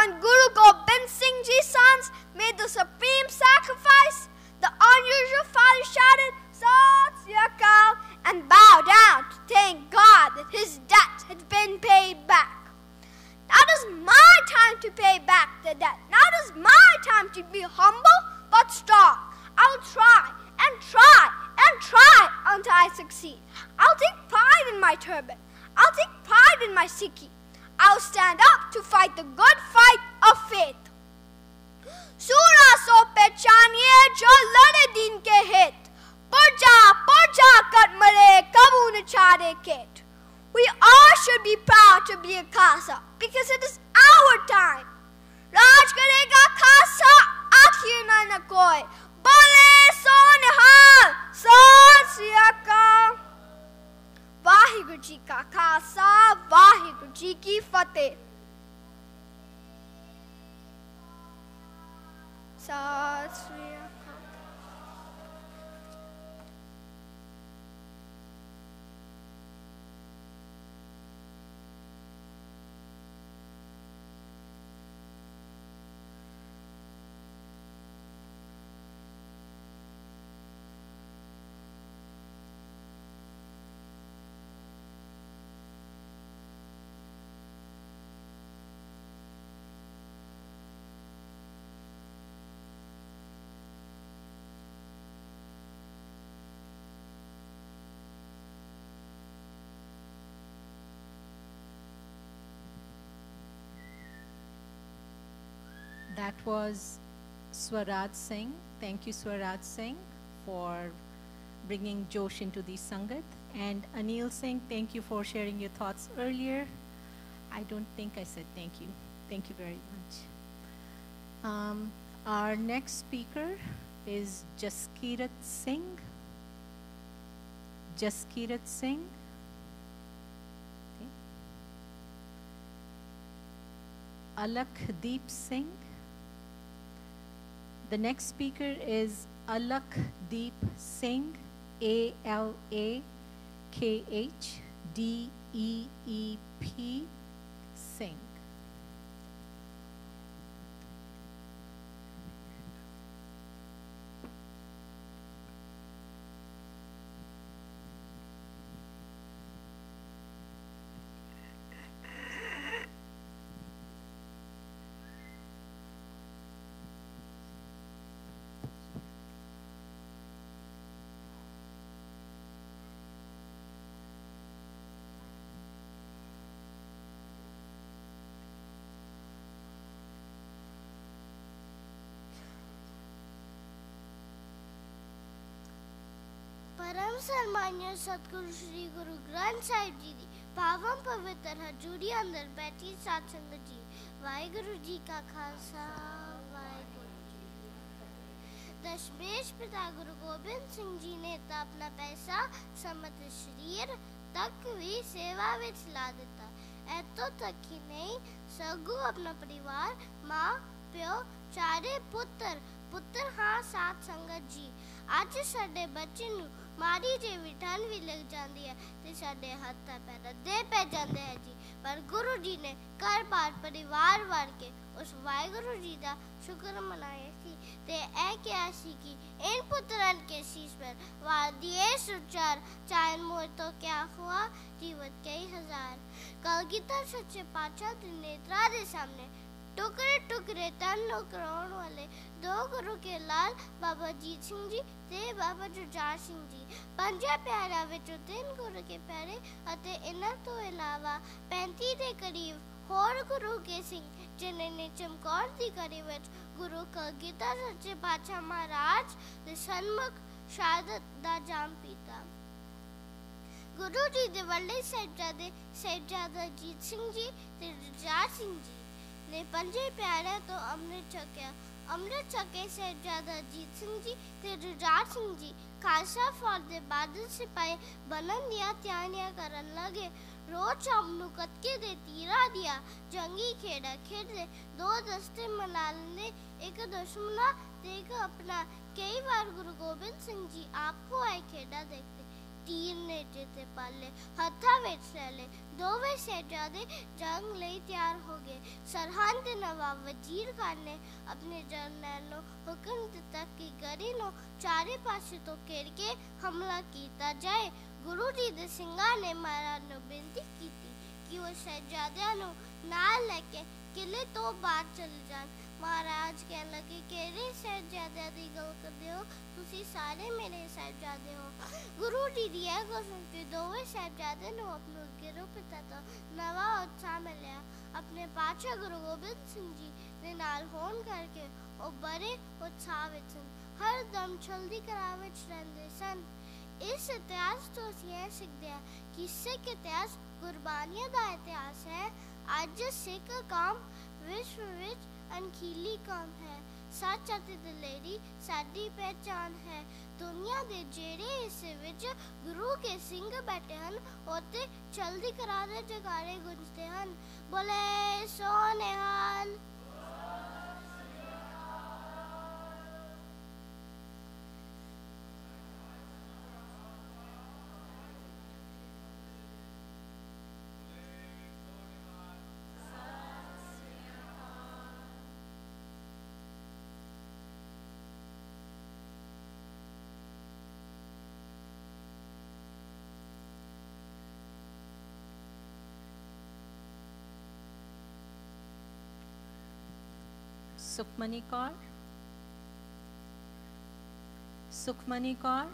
when Guru Gobind Singh Ji's sons made the supreme sacrifice, the unusual father shouted, "Sat Sri Akal," and bowed down to thank God that his debt had been paid back. Now it is my time to pay back the debt. Now it is my time to be humble but strong. I'll try and try and try until I succeed. I'll take pride in my turban. I'll take pride in my Sikhi. I'll stand up to fight the good fight of faith. Sura so pehchaniye jo lade din ke hit. Purja kat mare kabu na chare ket. We all should be proud to be a Khasa because it is our time. Raj karega Khasa, akhir na koi. Bole so nihal, Sat Sri Akal. Vaheguru Ji ka Khasa, Vaheguru Ji ki Fateh. Sat Sri Akal. That was Swaraj Singh. Thank you, Swaraj Singh, for bringing Josh into the Sangat. And Anil Singh, thank you for sharing your thoughts earlier. I don't think I said thank you. Thank you very much. Our next speaker is Jaskirat Singh. Jaskirat Singh. Okay. Alakdeep Singh. The next speaker is Alakdeep Singh, ALAKHDEEP Singh. परम सम्मान्य सतगुरु श्री गुरु ग्रंथ साहिब जी दी पावन पवित्र हजूरी अंदर बैठी साध संगत जी वाहिगुरु जी का खालसा वाहिगुरु जी दशमेश पिता गुरु गोबिंद सिंह जी ने तो अपना पैसा समत शरीर तक भी सेवा विच ला दिता। ऐतों तक ही नहीं सगू अपना परिवार माँ प्यो चारे पुत्र हाँ साध संगत जी अज साडे बच्चे नू मारी जे विठान भी लग जाती है ते साडे हत्थ पैर दे पै जाते हैं जी। पर गुरु जी ने घर बार परिवार वार के उस वाहिगुरु जी का शुक्र मनाया सी ते ऐ क्या सी कि इन पुत्रन के शीश पर वार दिए सुचार चाहे मोर तो क्या हुआ जीवत कई हजार। कलगीधर सच्चे पातशाह के नेत्रा दे सामने टुकड़े टुकड़े तन कराउण वाले दो गुरु के लाल बाबा जीत सिंह जी ते बाबा जुझार सिंह जी पंजे प्यारा विचों 3 गुरु के प्यारे अते इन्हां तो इलावा 35 दे करीब होर गुरु के सिंह जिन्हें ने चमकौर दी कड़ी विच गुरु कलगीधर सच्चे पातशाह महाराज दे सन्मुख शहादत दा जाम पीता। गुरु जी दे वड्डे साहिबजादा जीत सिंह जी ते जुझार सिंह जी ने पंजे प्यारे तो अमृत छके साहिबजादा जीत सिंह जी ते जुझार सिंह जी खालसा फौज दे बादल सिपाही बनन दिया तैयारियां करन लगे। रोज शाम नू कतके दे तीरा दिया जंगी खेड़ा खेडदे दो दस्ते मना लेंदे एक दुश्मना ते एक अपना। कई बार गुरु गोबिंद सिंह जी आपको आए खेड़ा देखते तीर नेजे ते पाले हथा विच ले ले दोवे शहजादे जंग लई तैयार हो गए सरहंद नवाब वजीर खान ने अपने जरनैल नु हुक्म दिता कि गढ़ी नु चारे पासे तो घेर के हमला कीता जाए गुरु जी दे सिंघां ने महाराज नु बेनती कीती कि वो शहजादियां नु नाल लेके किले तो बाहर चले जान महाराज कहने लगे केरे शहजादियां दी गल करदे हो तुसी सारे मेरे शहजादे हो गुरु जी दी यह गल सुन के दोवे शहजादे नु अपने गिरो पिता तो नवा उत्साह मिलिया अपने पातशाह गुरु गोबिंद सिंह जी दे नाल होन करके ओ बड़े उत्साह विच हर दम चलदी करा विच रहंदे सन इस इतिहास तो ਅਸੀਂ ਇਹ ਸਿੱਖਦੇ ਹਾਂ ਕਿ ਸਿੱਖ ਇਤਿਹਾਸ ਕੁਰਬਾਨੀਆਂ ਦਾ ਇਤਿਹਾਸ ਹੈ ਅੱਜ ਸਿੱਖ ਕੌਮ ਵਿਸ਼ਵ ਵਿੱਚ ਅਣਖੀਲੀ ਕੌਮ ਹੈ ਸੱਚ ਅਤੇ ਦਲੇਰੀ ਸਾਡੀ ਪਹਿਚਾਨ ਹੈ ਦੁਨੀਆ ਦੇ ਜਿਹੜੇ ਇਸ ਵਿੱਚ ਗੁਰੂ ਕੇ ਸਿੰਘ ਬੈਠੇ ਹਨ ਉੱਥੇ ਚਲਦੀ ਕਰਾ ਦੇ ਜਗਾਰੇ ਗੁੰਜਦੇ ਹਨ ਬੋਲੇ ਸੋ ਨਿਹਾਲ Sukhmani Kaur? Sukhmani Kaur?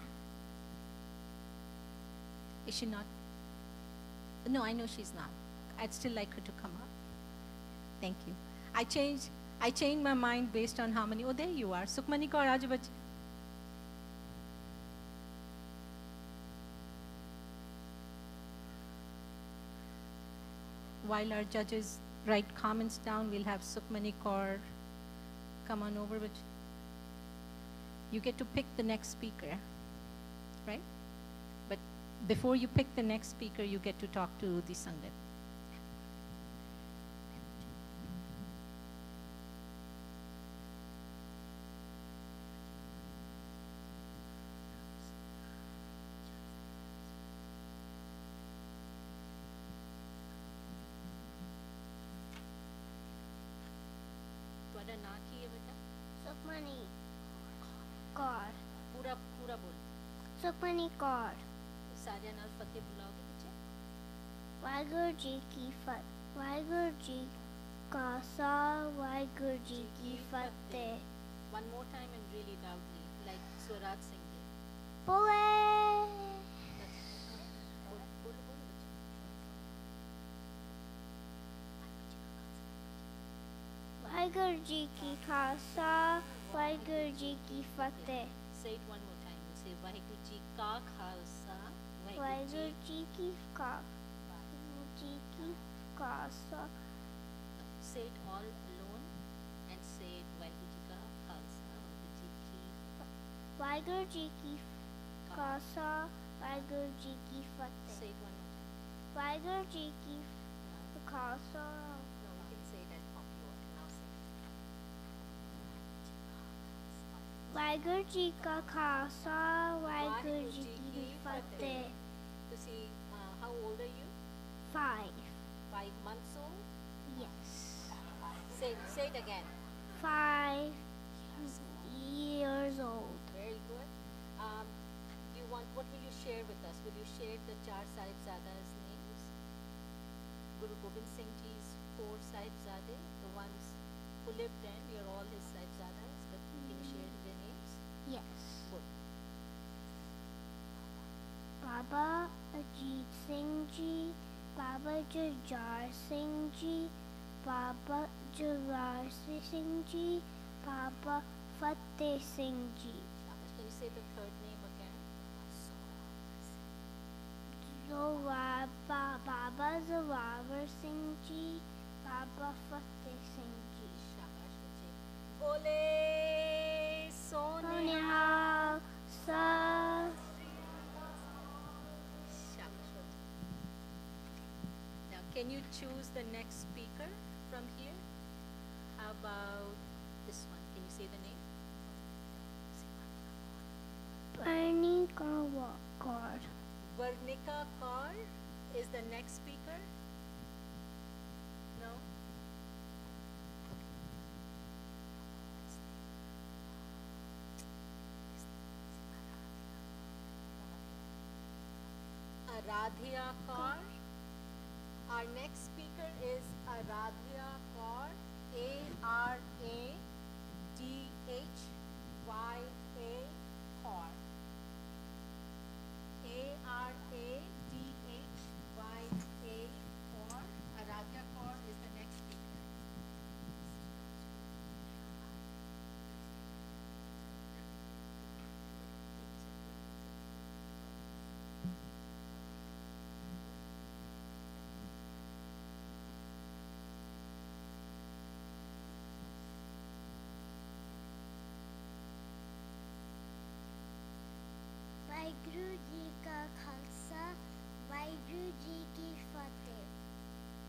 Is she not? No, I know she's not. I'd still like her to come up. Thank you. I changed my mind based on how many. Oh, there you are. Sukhmani Kaur, aaj bach. While our judges write comments down, we'll have Sukhmani Kaur come on over, but you get to pick the next speaker, right? But before you pick the next speaker, you get to talk to the Sangat. ਤੁਹਾਡਾ ਨਾਂ ਕੀ ਹੈ ਬੇਟਾ? ਸੁਖਮਨੀ ਕੌਰ ਪੂਰਾ ਬੋਲ। ਸੁਖਮਨੀ ਕੌਰ ਸਾਰਿਆਂ ਨਾਲ ਫਤਿਹ ਬੁਲਾਓਗੇ ਬੱਚੇ? ਵਾਹਿਗੁਰੂ ਜੀ ਕੀ ਫਤਿਹ ਵਾਹਿਗੁਰੂ ਜੀ ਕਾ ਖਾਲਸਾ ਵਾਹਿਗੁਰੂ ਜੀ ਕੀ ਫਤਿਹ One more time and really loudly, like Swaraj Singh did. ਬੋਲੇ ਵਾਹਿਗੁਰੂ ਜੀ ਕੀ ਖਾਲਸਾ ਵਾਹਿਗੁਰੂ ਜੀ ਕੀ ਫਤਿਹ Say it one more time. We'll say Vaheguru Ji Ka Khalsa, Waheguru ji Ki Khalsa Say it all alone and say it Vaheguru Ji Ka Khalsa, Waheguru ji Ki Khalsa Waheguru ji Ki Fateh Say it one more time. Waheguru ji Ki Khalsa No, we can say it as pop you want. Now say it. Waheguru ji ਕਾ ਖਾਲਸਾ ਵਾਹਿਗੁਰੂ ਜੀ ਕੀ ਫਤਿਹ ਤੁਸੀਂ how old are you? 5 5 months old? yes Say it again. 5 years old Very good. What will you share with us? Will you share the Char Sahibzadas names? Guru Gobind Singh Ji's 4 Sahibzade, the ones who lived then, we are all his Sahibzadas, but can you share their names? yes Good. Baba Ajit Singh Ji Baba Jujhar Singh Ji Baba Jurar Singh Ji Baba Fateh Singh Ji Can you say the third name again? Baba Zorawar Singh Ji Baba Fateh Singh Ji Shabash bache. Bole Sone. Nihal Sa Shabash bache. Now can you choose the next speaker from here? How about this one? Can you say the name? Burning God Varnika Kaur is the next speaker. No? Aradhya Kaur. Our next speaker is Aradhya Kaur. A-R-A-D-H-Y-A Kaur. A-R-A-D-H-Y-A Kaur. Aradhya Kaur is the next speaker. Waheguru ji का खालसा, वाहिगुरु जी की फतेह.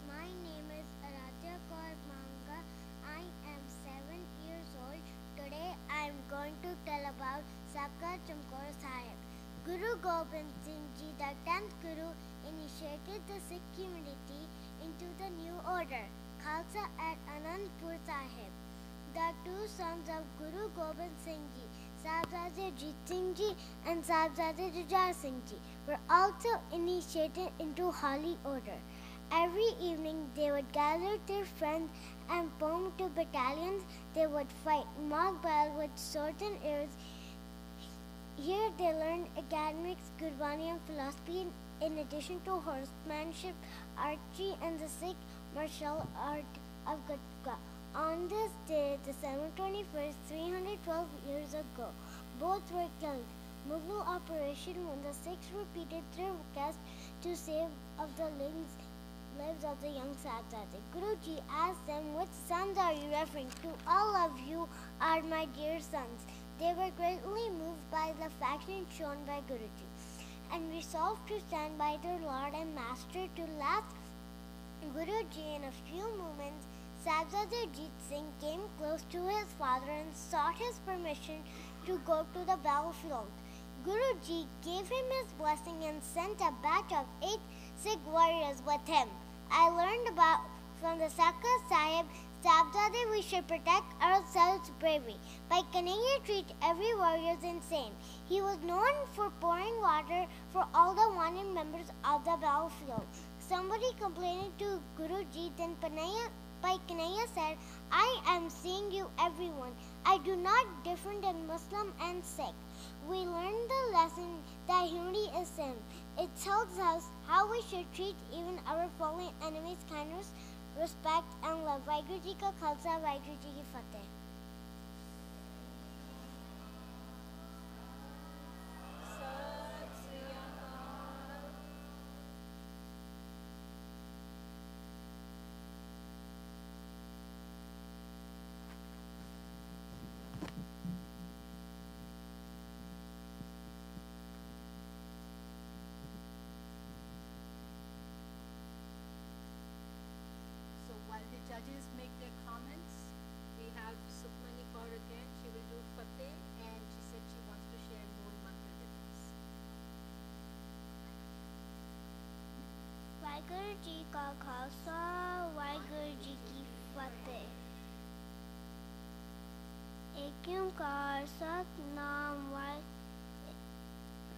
My name is Aradhya Kaur Manga. I am 7 years old. Today I am going to tell about Sakha Chamkaur Sahib. Guru Gobind Singh Ji, the 10th Guru, initiated the Sikh community into the new order, Khalsa at Anandpur Sahib. The two sons of Guru Gobind Singh Ji, Sahibzade Jeet Singh Ji and Sahibzade Jujhar Singh Ji, were also initiated into holy order. Every evening they would gather their friends and form two battalions. They would fight mock battle with swords and arrows. Here they learned academics, Gurbani and philosophy in addition to horsemanship, archery and the Sikh martial art of Gatka. On this day, December 21st, 312 years ago, both were killed. Mughal operation when the Sikhs repeated their request to save of the lives of the young Sahibzade. Guruji asked them, which sons are you referring to? All of you are my dear sons. They were greatly moved by the affection shown by Guruji and resolved to stand by their Lord and Master to last. Guruji, in a few moments, Sahibzade Jeet Singh came close to his father and sought his permission to go to the battlefield. Guruji gave him his blessing and sent a batch of 8 Sikh warriors with him. I learned about from the Sakha Sahib, Sahibzade, we should protect ourselves bravely. By Kanhaiya treat every warrior insane. He was known for pouring water for all the wanted members of the battlefield. Somebody complained to Guruji, then Kanhaiya said, I am seeing you everyone. I do not differ in Muslim and Sikh. We learned the lesson that unity is sin. It tells us how we should treat even our fallen enemies, kindness, respect and love. Vaheguru Ji ka Khalsa, Vaheguru Ji ki Fateh. Judges make their comments. We have Sukhmani Kaur again. She will do Fateh and she said she wants to share more mantra with us. Vaheguru Ji ka Khalsa, Vaheguru Ji ki Fateh. एक ओंकार सतनाम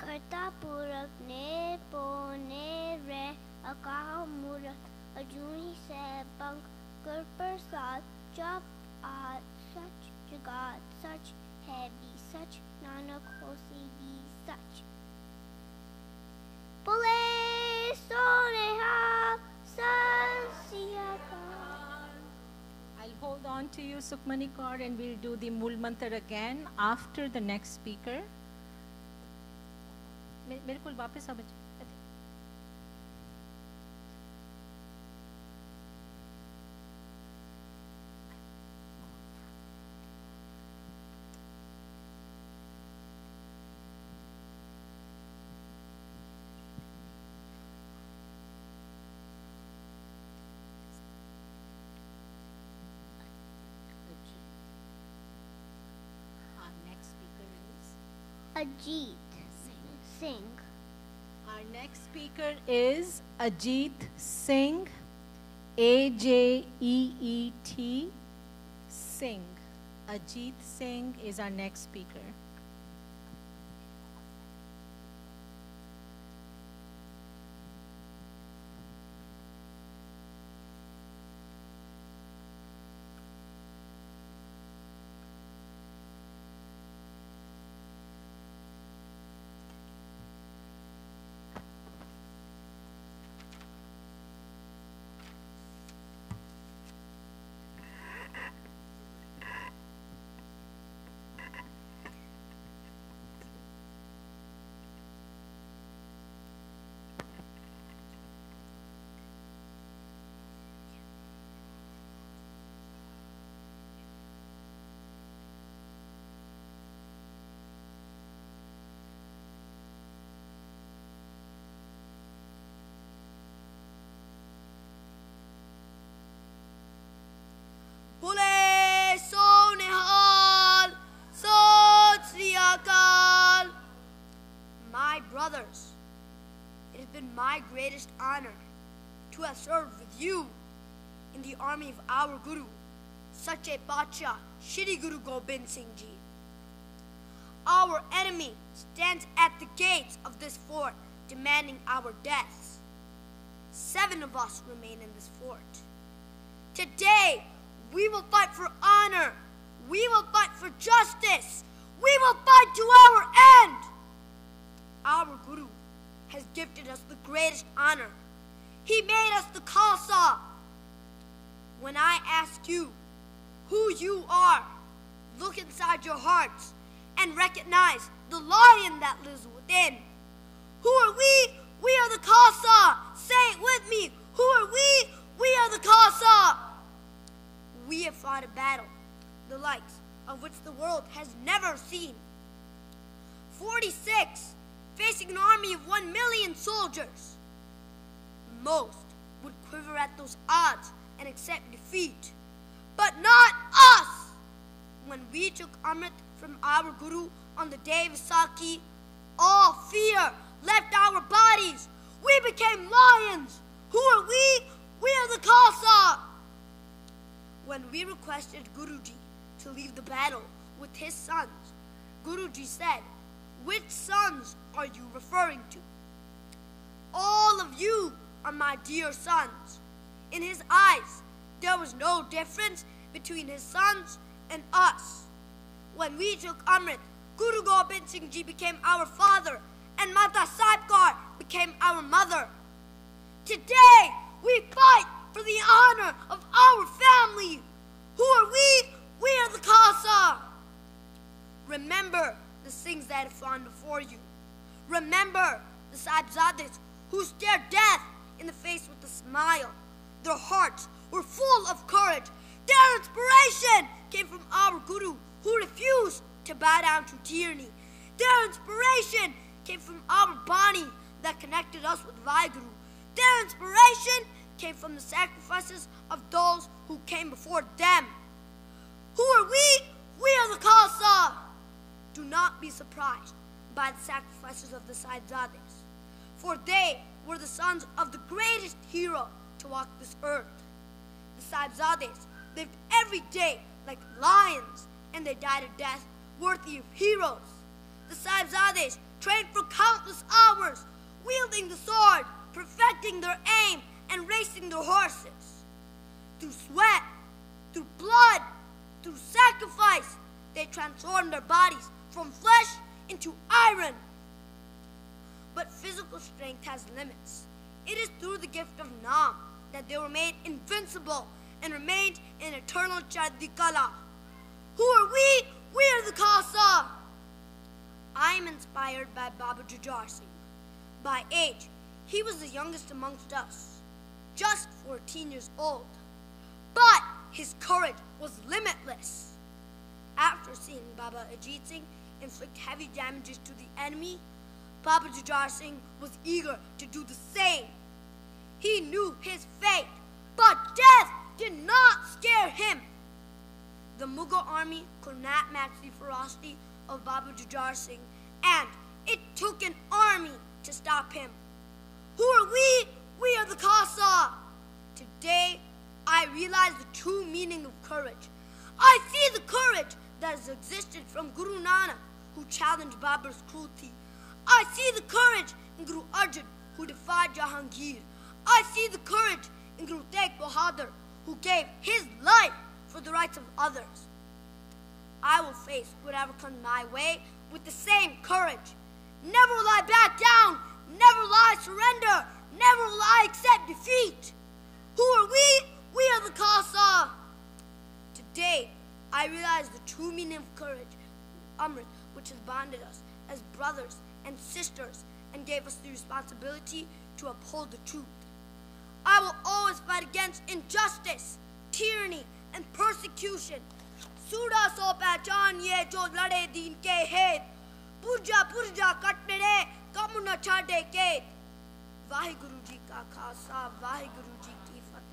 करता पूरक ने पोने रे अकाह मूरत अजूनी से पंख कर प्रसाद जप आज सच जगात सच है भी सच नानक होसी भी सच बोले सोने I'll hold on to you, Sukhmani Kaur, and we'll do the Mool Mantra again after the next speaker. मेरे को वापस समझ Ajit Singh. Our next speaker is Ajit Singh, Ajeet Singh. Ajit Singh is our next speaker. Bole so nihal, Sat Sri Akal. My brothers, it has been my greatest honor to have served with you in the army of our Guru, Sache Pacha, Shri Guru Gobind Singh Ji. Our enemy stands at the gates of this fort demanding our deaths. 7 of us remain in this fort. Today, we will fight for honor. We will fight for justice. We will fight to our end. Our Guru has gifted us the greatest honor. He made us the Khalsa. When I ask you who you are, look inside your hearts and recognize the lion that lives within. Who are we? We are the Khalsa. Say it with me. Who are we? We are the Khalsa. We have fought a battle, the likes of which the world has never seen. 46, facing an army of 1 million soldiers. Most would quiver at those odds and accept defeat, but not us. When we took Amrit from our Guru on the day of Vaisakhi, all fear left our bodies. We became lions. Who are we? We are the Khalsa. When we requested Guruji to leave the battle with his sons, Guruji said, "Which sons are you referring to?" "All of you are my dear sons." In his eyes, there was no difference between his sons and us. When we took Amrit, Guru Gobind Singh Ji became our father, and Mata Sahibkar became our mother. Today, we fight for the honor of our family. Who are we? We are the Khalsa. Remember the Singhs that have gone before you. Remember the Sahibzades who stared death in the face with a smile. Their hearts were full of courage. Their inspiration came from our Guru who refused to bow down to tyranny. Their inspiration came from our Bani that connected us with Vaheguru. Their inspiration came from the sacrifices of those who came before them. Who are we? We are the Khalsa. Do not be surprised by the sacrifices of the Sahibzades, for they were the sons of the greatest hero to walk this earth. The Sahibzades lived every day like lions, and they died a death worthy of heroes. The Sahibzades trained for countless hours, wielding the sword, perfecting their aim, and racing their horses. Through sweat, through blood, through sacrifice, they transformed their bodies from flesh into iron. But physical strength has limits. It is through the gift of Naam that they were made invincible and remained in eternal Chardikala. Who are we? We are the Khalsa. I am inspired by Baba Jujhar Singh. By age, he was the youngest amongst us, just 14 years old. But his courage was limitless. After seeing Baba Ajit Singh inflict heavy damages to the enemy, Baba Jujhar Singh was eager to do the same. He knew his fate, but death did not scare him. The Mughal army could not match the ferocity of Baba Jujhar Singh, and it took an army to stop him. Who are we? We are the Khalsa. Today, I realize the true meaning of courage. I see the courage that has existed from Guru Nanak, who challenged Babur's cruelty. I see the courage in Guru Arjan, who defied Jahangir. I see the courage in Guru Tegh Bahadur, who gave his life for the rights of others. I will face whatever comes my way with the same courage. Never will I back down. Never will I surrender. Never will I accept defeat. Who are we? We are the Khalsa. Today, I realize the true meaning of courage, Amrit, which has bonded us as brothers and sisters and gave us the responsibility to uphold the truth. I will always fight against injustice, tyranny, and persecution. Suda so pehchan ye jo lade deen ke het. Purja purja katne kam na chhade ke. Vaheguru ji ka khalsa, Vaheguru ji ki fateh.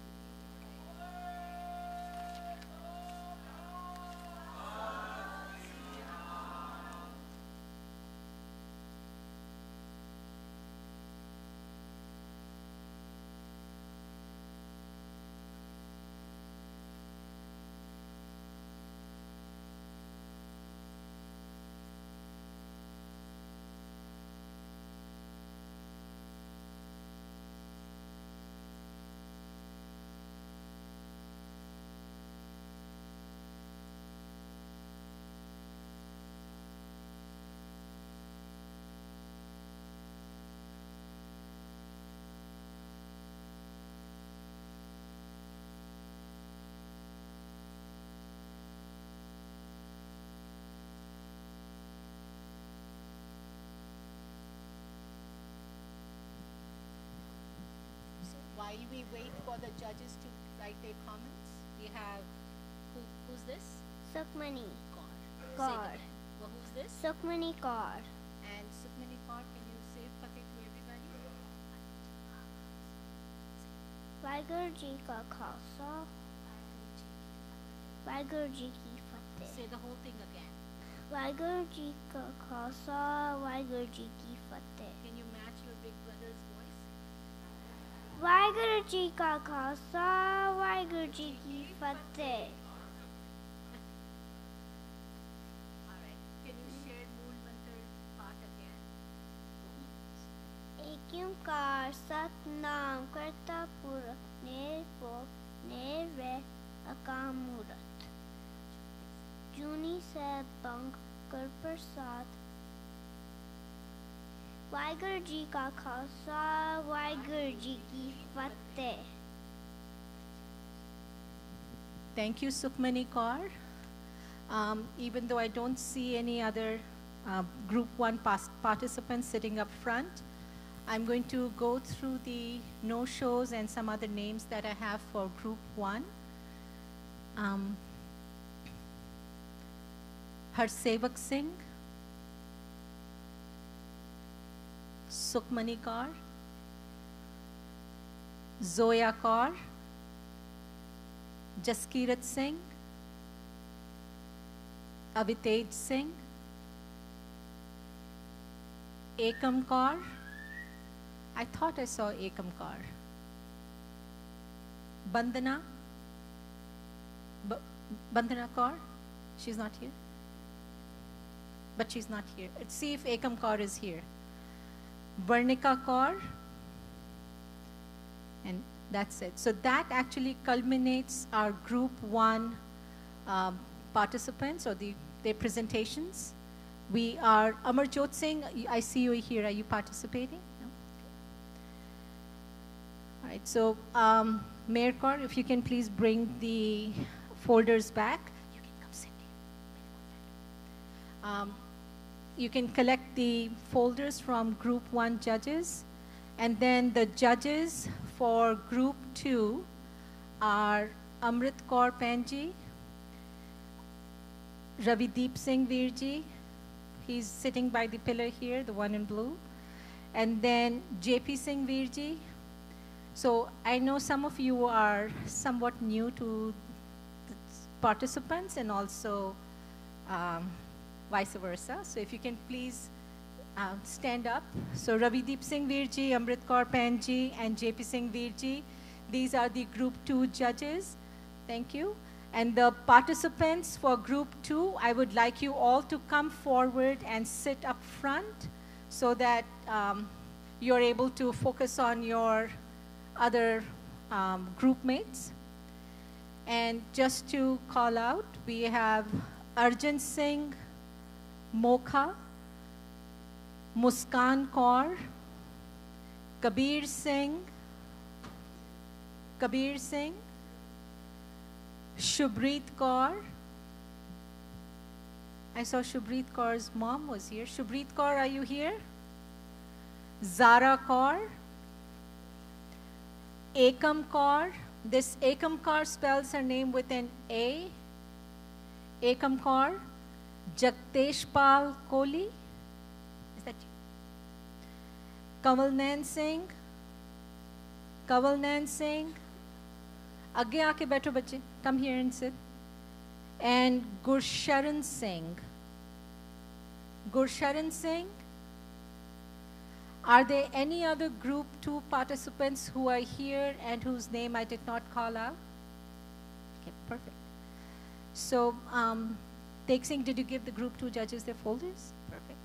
While we wait for the judges to write their comments, we have, who's this? Sukhmani Kaur. Say it Kaur. again. Well, who's this? Sukhmani Kaur. And Sukhmani Kaur, can you say Fateh to everybody? Vaheguru ji ka khalsa, Vaheguru ji ki fateh. Say the whole thing again. Vaheguru ji ka khalsa, Vaheguru ji ki fateh. Can you match your big brother's voice? Vaheguru ji ka khalsa, Vaheguru ji ki fateh. All right. Can you share Mool Mantar part again? एक ओंकार सतनाम करता पुरख निर्भय निर्वैर अकाम मूरत जूनी सैब बंग कर प्रसाद वाहिगुरु जी का खालसा वाहिगुरु जी की फतेह. Thank you, Sukhmani Kaur. Even though I don't see any other Group 1 participants sitting up front, I'm going to go through the no-shows and some other names that I have for Group 1. Harsevak Singh, Sukhmani Kaur, Zoya Kaur, Jaskirat Singh, Avitej Singh, Ekam Kaur. I thought I saw Ekam Kaur. Bandana. Bandana Kaur. She's not here. But she's not here. Let's see if Ekam Kaur is here. Varnika Kaur. And that's it. So that actually culminates our Group 1 participants or their presentations. We are Amarjot Singh. I see you here. Are you participating? No? All right. So Mayor Kaur, if you can please bring the folders back. You can come sit here. You can collect the folders from Group 1 judges. And then the judges for Group 2 are Amrit Kaur Panji, Ravideep Singh Virji. He's sitting by the pillar here, the one in blue. And then JP Singh Virji. So I know some of you are somewhat new to the participants and also vice versa. So if you can please stand up. So Ravideep Singh Virji, Amrit Kaur Panji, and JP Singh Virji. These are the Group 2 judges. Thank you. And the participants for Group 2, I would like you all to come forward and sit up front so that you're able to focus on your other group mates. And just to call out, we have Arjun Singh Mokha, Muskan Kaur, Kabir Singh, Shubhreet Kaur. I saw Shubhreet Kaur's mom was here. Shubhreet Kaur, are you here? Zara Kaur, Ekam Kaur. This Ekam Kaur spells her name with an A. Ekam Kaur. Jagtesh Pal Kohli. Is that you? Kavalnan Singh. आगे आके बैठो बच्चे. Come here and sit. And Gursharan Singh. Are there any other Group 2 participants who are here and whose name I did not call out? Okay, perfect. So, Tek Singh, did you give the Group 2 judges their folders? Perfect.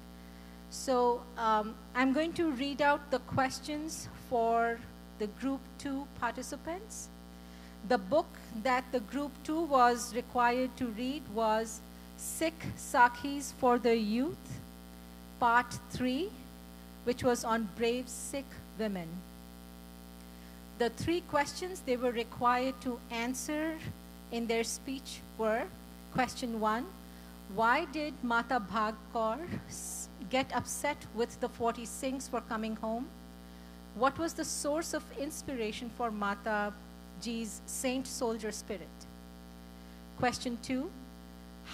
So, I'm going to read out the questions for the Group 2 participants. The book that the Group 2 was required to read was Sikh Sakhis for the Youth, Part 3, which was on brave Sikh women. The 3 questions they were required to answer in their speech were: question 1, why did Mata Bhag Kaur get upset with the 40 Singhs for coming home? What was the source of inspiration for Mata Ji's saint soldier spirit? Question 2,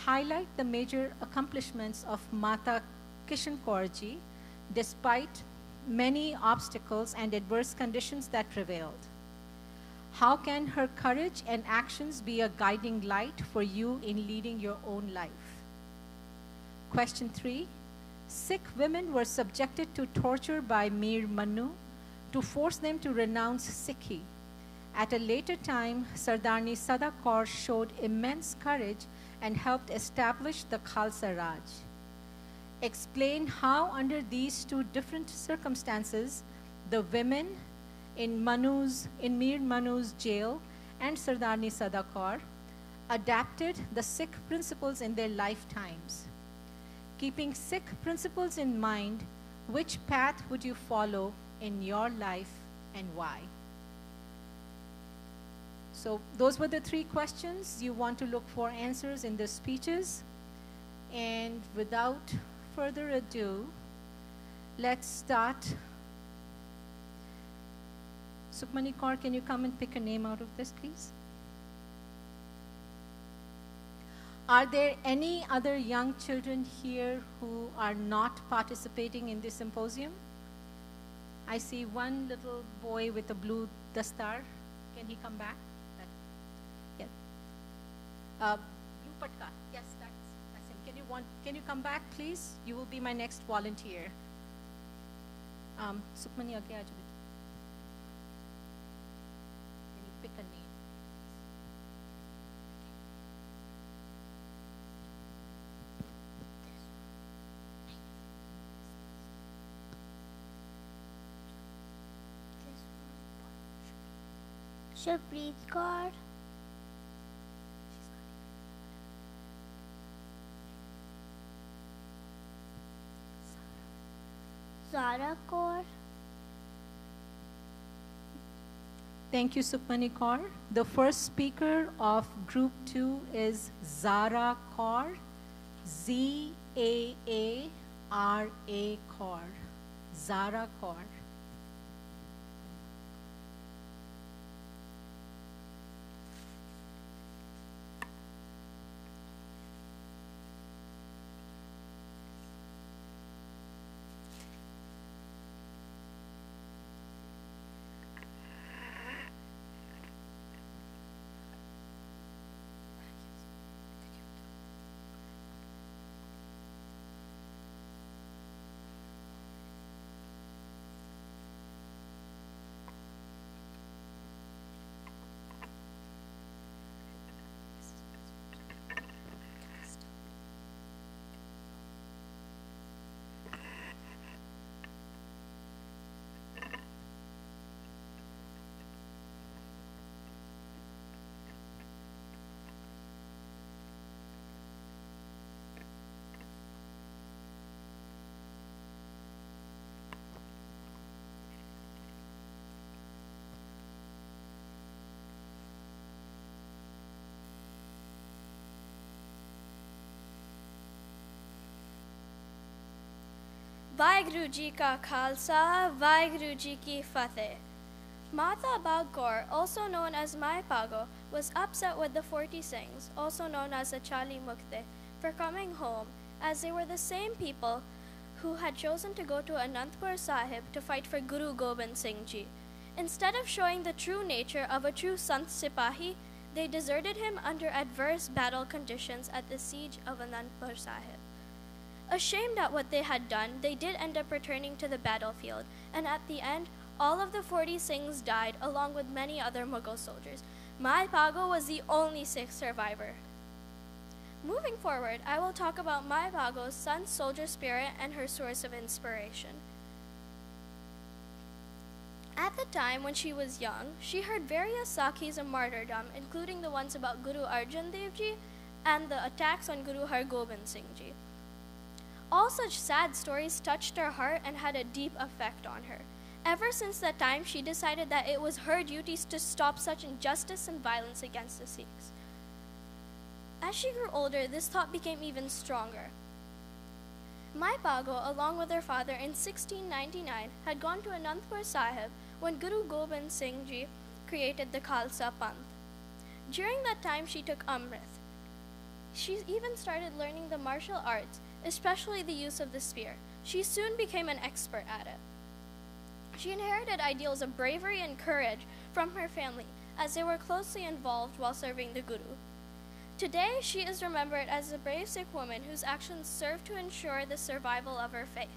highlight the major accomplishments of Mata Kishan Kaur Ji despite many obstacles and adverse conditions that prevailed. How can her courage and actions be a guiding light for you in leading your own life? Question 3, Sikh women were subjected to torture by Mir Manu to force them to renounce Sikhi. At a later time, Sardarni Sada Kaur showed immense courage and helped establish the Khalsa Raj. Explain how under these 2 different circumstances, the women in Mir Manu's jail and Sardarni Sada Kaur adapted the Sikh principles in their lifetimes. Keeping Sikh principles in mind, which path would you follow in your life and why? So those were the 3 questions. You want to look for answers in the speeches. And without further ado, let's start. Sukhmani Kaur, can you come and pick a name out of this, please? Are there any other young children here who are not participating in this symposium? I see one little boy with a blue dastar. Can he come back? Yes. Blue patka. Yes, that's him. Can you come back, please? You will be my next volunteer. Sukhmani, aage aajo beta. Can you pick a name? Shubhreet Kaur, Zara Kaur. Thank you, Sukhmani Kaur. The first speaker of Group 2 is Zara Kaur, Z-A-A-R-A Kaur. Zara Kaur. Vaheguru Ji Ka Khalsa, Vaheguru Ji Ki Fateh. Mata Bagkaur, also known as Mai Pago, was upset with the 40 Singhs, also known as the Chali Mukte, for coming home, as they were the same people who had chosen to go to Anandpur Sahib to fight for Guru Gobind Singh Ji. Instead of showing the true nature of a true Sant Sipahi, they deserted him under adverse battle conditions at the siege of Anandpur Sahib. Ashamed at what they had done, they did end up returning to the battlefield, and at the end, all of the 40 Singhs died along with many other Mughal soldiers. Mai Pago was the only Sikh survivor. Moving forward, I will talk about Mai Pago's son's soldier spirit and her source of inspiration. At the time when she was young, she heard various Sakhis of martyrdom, including the ones about Guru Arjan Dev Ji and the attacks on Guru Hargobind Singh Ji. All such sad stories touched her heart and had a deep effect on her. Ever since that time, she decided that it was her duties to stop such injustice and violence against the Sikhs. As she grew older, this thought became even stronger. Mai Pago, along with her father in 1699, had gone to Anandpur Sahib when Guru Gobind Singh Ji created the Khalsa Panth. During that time, she took Amrit. She even started learning the martial arts, especially the use of the spear. She soon became an expert at it. She inherited ideals of bravery and courage from her family, as they were closely involved while serving the Guru. Today, she is remembered as a brave Sikh woman whose actions served to ensure the survival of her faith.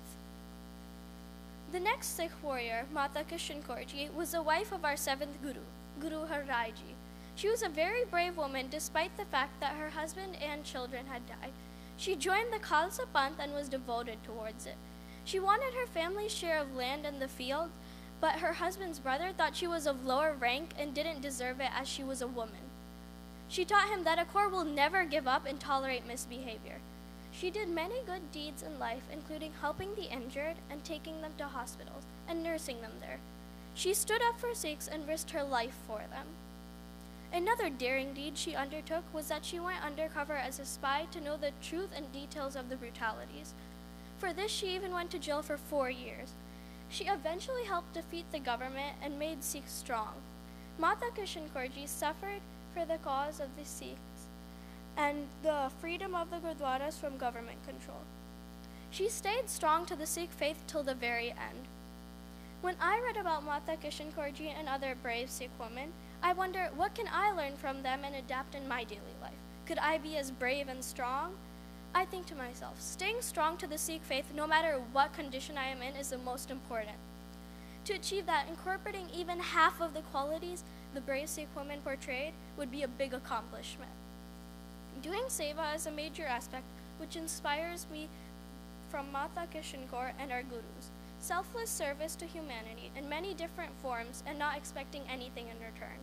The next Sikh warrior, Mata Kishan Kaur Ji, was the wife of our seventh Guru, Guru Har Rai Ji. She was a very brave woman despite the fact that her husband and children had died. She joined the Khalsa Panth and was devoted towards it. She wanted her family's share of land in the field, but her husband's brother thought she was of lower rank and didn't deserve it as she was a woman. She taught him that a Kaur will never give up and tolerate misbehavior. She did many good deeds in life, including helping the injured and taking them to hospitals and nursing them there. She stood up for Sikhs and risked her life for them. Another daring deed she undertook was that she went undercover as a spy to know the truth and details of the brutalities. For this, she even went to jail for 4 years. She eventually helped defeat the government and made Sikhs strong. Mata Kishan Kaur Ji suffered for the cause of the Sikhs and the freedom of the Gurdwaras from government control. She stayed strong to the Sikh faith till the very end. When I read about Mata Kishan Kaur Ji and other brave Sikh women, I wonder, what can I learn from them and adapt in my daily life? Could I be as brave and strong? I think to myself, staying strong to the Sikh faith no matter what condition I am in is the most important. To achieve that, incorporating even half of the qualities the brave Sikh woman portrayed would be a big accomplishment. Doing seva is a major aspect which inspires me from Mata Kishan Kaur and our gurus. Selfless service to humanity in many different forms and not expecting anything in return.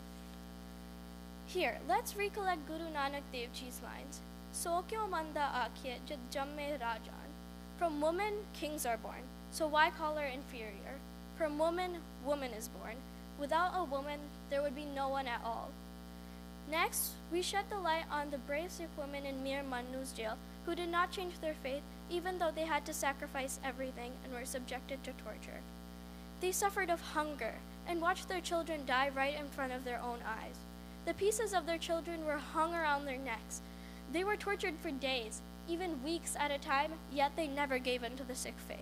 Here, let's recollect Guru Nanak Dev Ji's lines. So kyo manda akhye jad jamme rajan. From woman, kings are born, so why call her inferior? From woman, woman is born. Without a woman, there would be no one at all. Next, we shed the light on the brave Sikh women in Mir Mannu's jail who did not change their faith even though they had to sacrifice everything and were subjected to torture. They suffered of hunger and watched their children die right in front of their own eyes. The pieces of their children were hung around their necks. They were tortured for days, even weeks at a time, yet they never gave in to the Sikh faith.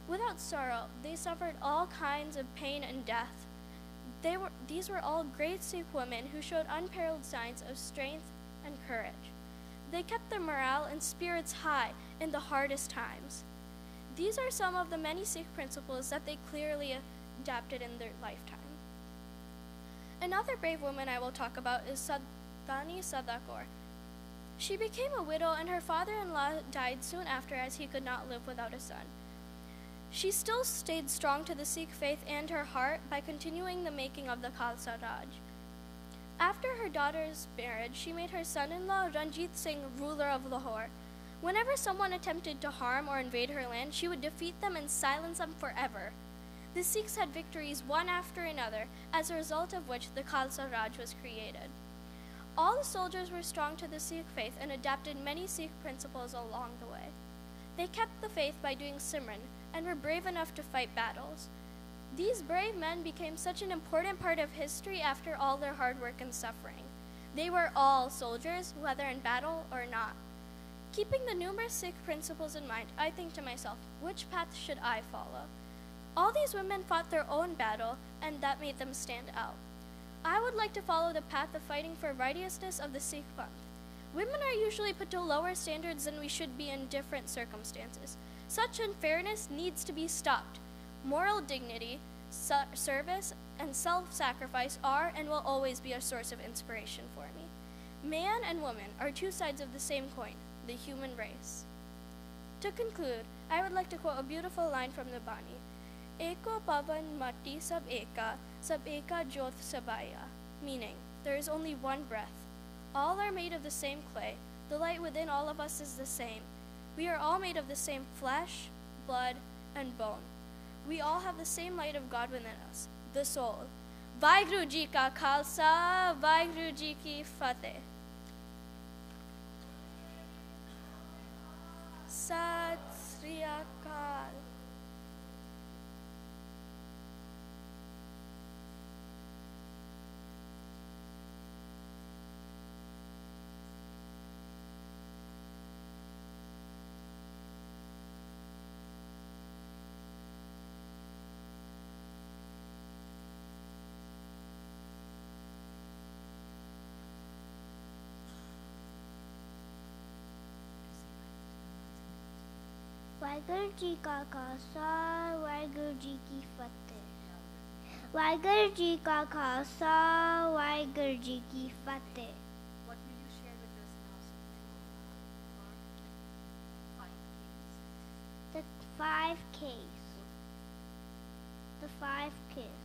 Without sorrow, they suffered all kinds of pain and death. These were all great Sikh women who showed unparalleled signs of strength and courage. They kept their morale and spirits high in the hardest times. These are some of the many Sikh principles that they clearly adapted in their lifetime. Another brave woman I will talk about is Sadhani Sadakaur. She became a widow and her father-in-law died soon after as he could not live without a son. She still stayed strong to the Sikh faith and her heart by continuing the making of the Khalsa Raj. After her daughter's marriage, she made her son-in-law Ranjit Singh ruler of Lahore. Whenever someone attempted to harm or invade her land, she would defeat them and silence them forever. The Sikhs had victories one after another, as a result of which the Khalsa Raj was created. All the soldiers were strong to the Sikh faith and adapted many Sikh principles along the way. They kept the faith by doing Simran, and were brave enough to fight battles. These brave men became such an important part of history after all their hard work and suffering. They were all soldiers, whether in battle or not. Keeping the numerous Sikh principles in mind, I think to myself, which path should I follow? All these women fought their own battle, and that made them stand out. I would like to follow the path of fighting for righteousness of the Sikh Panth. Women are usually put to lower standards than we should be in different circumstances. Such unfairness needs to be stopped. Moral dignity, service, and self-sacrifice are and will always be a source of inspiration for me. Man and woman are two sides of the same coin, the human race. To conclude, I would like to quote a beautiful line from the Bani. Eko pavan matti sab eka jyoth sabaya, meaning, there is only one breath. All are made of the same clay. The light within all of us is the same. We are all made of the same flesh, blood, and bone. We all have the same light of God within us, the soul. Vaheguru Ji ka Khalsa, Vaheguru Ji ki Fateh. Sat Sri Akal. Waheguru ji का खालसा वाहिगुरु जी की फतेह वाहिगुरु जी का खालसा वाहिगुरु जी की फतेह What will you share with us now, The 5 Ks. The 5 Ks.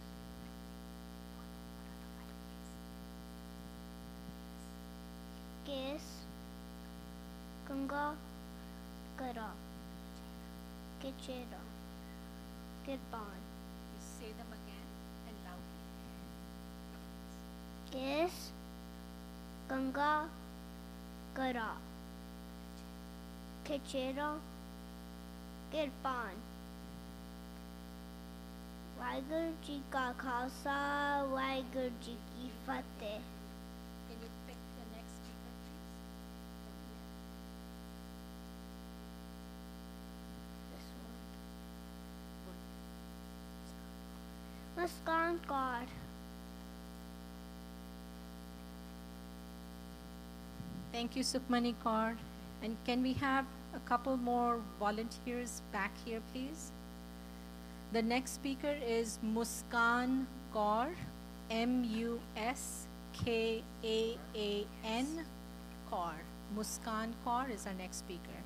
Kiss, Ganga, Gara, Kichera, Kirpan. You say them again and loudly. Kiss, Ganga, Gara, Kichera, Kirpan. Waheguru ji का खालसा वाहिगुरु जी की फतेह Can you pick the next speaker, please? This one. Muskan God. Thank you, Sukhmani Kaur. And can we have a couple more volunteers back here, please? The next speaker is Muskan Kaur, M-U-S-K-A-A-N Kaur. Muskan Kaur is our next speaker.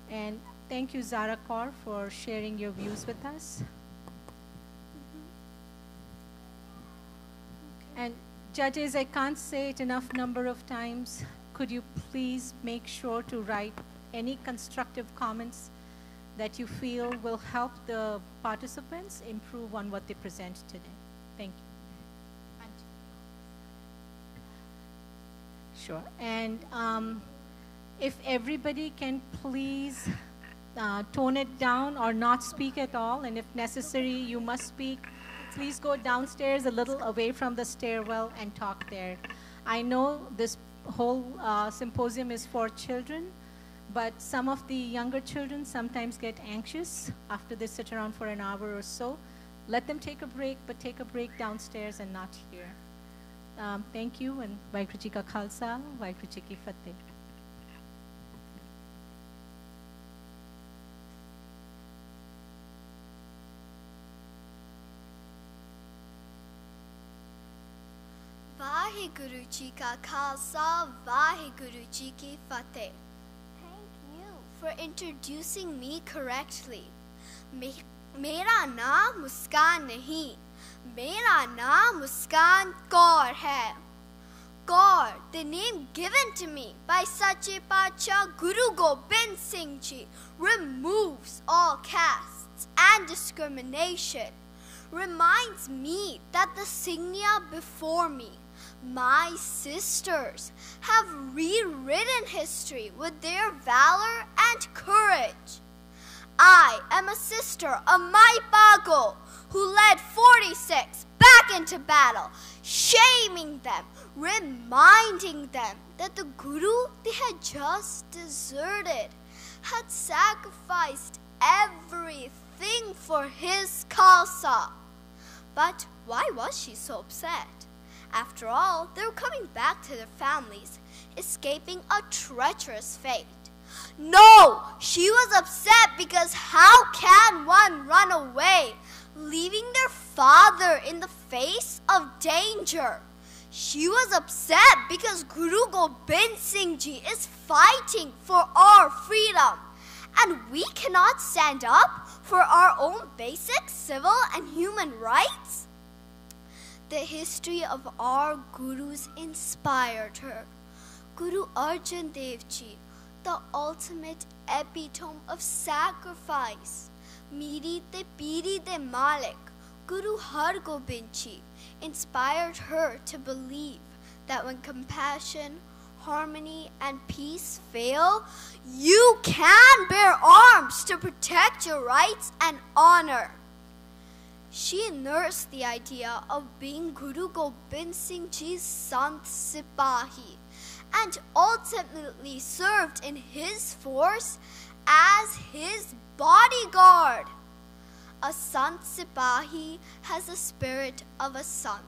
And thank you, Zara Kaur, for sharing your views with us. And judges, I can't say it enough number of times. Could you please make sure to write any constructive comments that you feel will help the participants improve on what they present today. Thank you. Sure. And if everybody can please tone it down or not speak at all, and if necessary, you must speak, please go downstairs a little away from the stairwell and talk there. I know this whole symposium is for children, but some of the younger children sometimes get anxious after they sit around for an hour or so. Let them take a break, but take a break downstairs and not here. Thank you, and Vaheguru Ji ka Khalsa, Vaheguru Ji ki Fateh. Vaheguru Ji ka Khalsa, Vaheguru Ji ki Fateh. For introducing me correctly. Mera naam Muskan nahi, mera naam Muskan Kaur hai. Kaur, the name given to me by Sache Pacha Guru Gobind Singh Ji, removes all castes and discrimination. Reminds me that the Singya before me, my sisters, have rewritten history with their valor and courage. I am a sister of my Pago, who led 46 back into battle, shaming them, reminding them that the Guru they had just deserted had sacrificed everything for his Khalsa. But why was she so upset? After all, they were coming back to their families, escaping a treacherous fate. No, she was upset because how can one run away, leaving their father in the face of danger? She was upset because Guru Gobind Singh Ji is fighting for our freedom, and we cannot stand up for our own basic civil and human rights. The history of our Gurus inspired her. Guru Arjan Dev Ji, the ultimate epitome of sacrifice. Miri te Piri de Malik, Guru Har Gobind Ji, inspired her to believe that when compassion, harmony, and peace fail, you can bear arms to protect your rights and honor. She nursed the idea of being Guru Gobind Singh Ji's Sant Sipahi and ultimately served in his force as his bodyguard. A Sant Sipahi has the spirit of a Sant,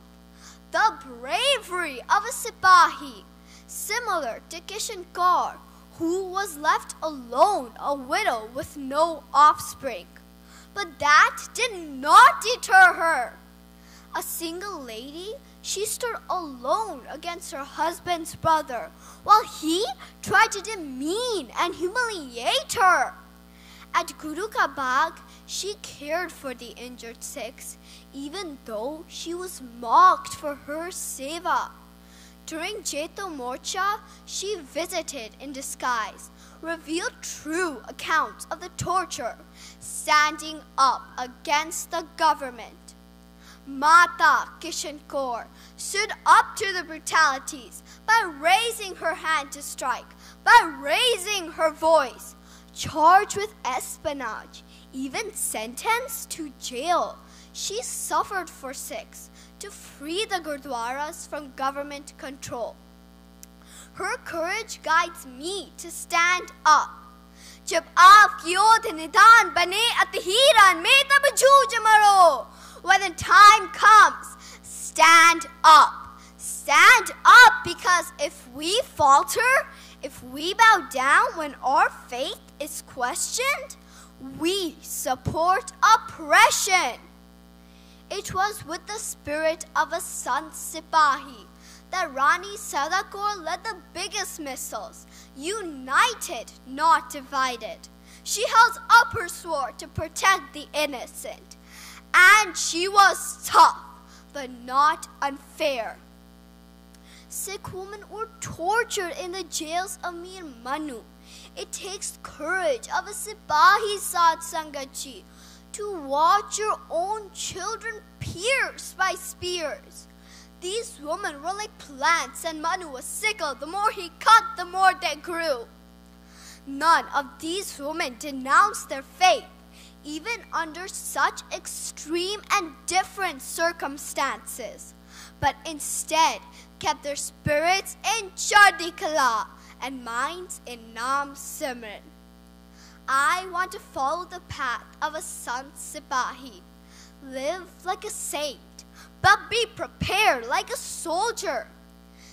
the bravery of a Sipahi, similar to Kishan Kaur, who was left alone, a widow with no offspring. But that did not deter her. A single lady, she stood alone against her husband's brother while he tried to demean and humiliate her. At Guru Ka Bagh, she cared for the injured Sikhs, even though she was mocked for her seva. During Jeto Morcha, she visited in disguise, revealed true accounts of the torture, standing up against the government. Mata Kishan Kaur stood up to the brutalities by raising her hand to strike, by raising her voice, charged with espionage, even sentenced to jail. She suffered for Sikhs to free the Gurdwaras from government control. Her courage guides me to stand up. जब आप योद्ध निदान बने अतहीरन में तब जूझ मरो. When the time comes, stand up. Stand up, because if we falter, if we bow down when our faith is questioned, we support oppression. It was with the spirit of a Sant Sipahi that Rani Sadakaur led the biggest missiles, united, not divided. She held up her sword to protect the innocent, and she was tough, but not unfair. Sikh women were tortured in the jails of Mir Manu. It takes courage of a Sipahi Sad Sangatji to watch your own children pierced by spears. These women were like plants, and Manu was sickle. The more he cut, the more they grew. None of these women denounced their faith, even under such extreme and different circumstances, but instead kept their spirits in Chardi Kala and minds in Naam Simran. I want to follow the path of a Sant Sipahi, live like a saint, but be prepared like a soldier.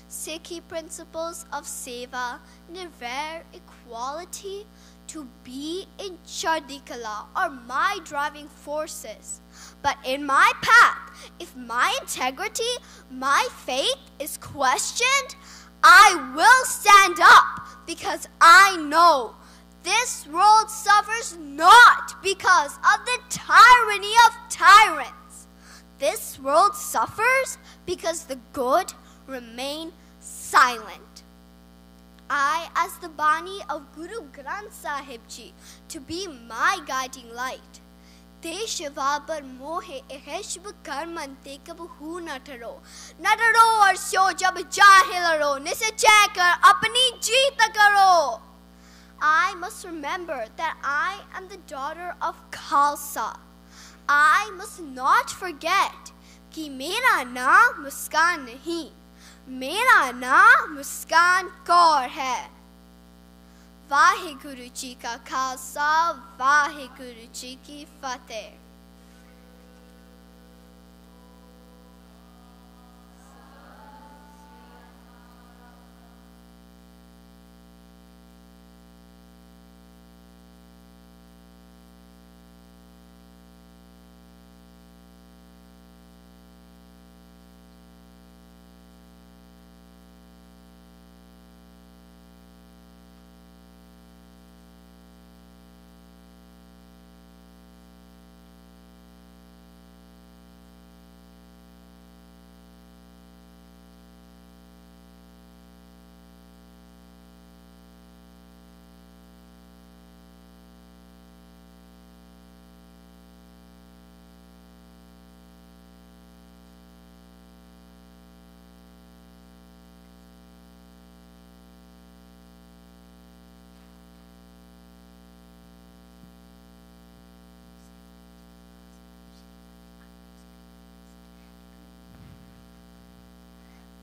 Sikhi principles of seva, nirvair, equality, to be in Chardi Kala are my driving forces. But in my path, if my integrity, my faith is questioned, I will stand up, because I know this world suffers not because of the tyranny of tyrants. This world suffers because the good remain silent. I, as the Bani of Guru Granth Sahib Ji, to be my guiding light. Desh vabar mohe eheshb karmante kabhu na taro aur syo jab jahil ro nise chekar apni jeet karo. I must must remember that I am the daughter of Khalsa. I must not forget कि मेरा नाम मुस्कान नहीं, मेरा नाम मुस्कान कौर है। वाहिगुरु जी का खालसा, वाहिगुरु जी की फतेह।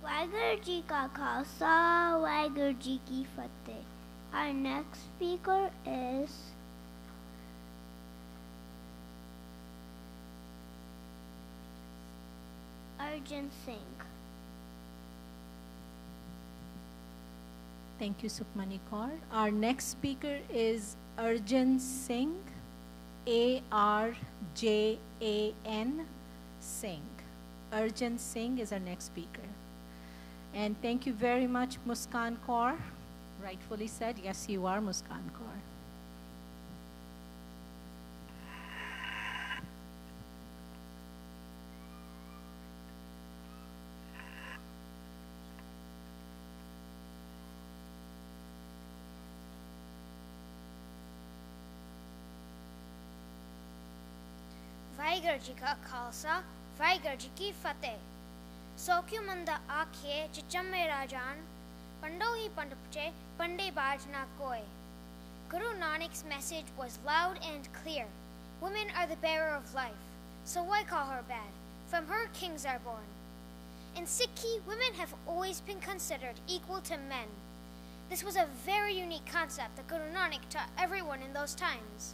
Waheguru Ji Ka Khalsa, Waheguru Ji Ki Fateh. Our next speaker is Arjun Singh. Thank you, Sukhmani Kaur. Our next speaker is Arjun Singh, Arjan Singh. Arjun Singh is our next speaker. And thank you very much, Muskan Kaur. Rightfully said, yes, you are Muskan Kaur. Waheguru Ji Ka Khalsa, Waheguru Ji Ki Fateh. Sokyu manda aakhe chichamme rajan, pando hi pandapche, pande baj na koi. Guru Nanak's message was loud and clear. Women are the bearer of life, so why call her bad? From her kings are born. In Sikhi, women have always been considered equal to men. This was a very unique concept that Guru Nanak taught everyone in those times.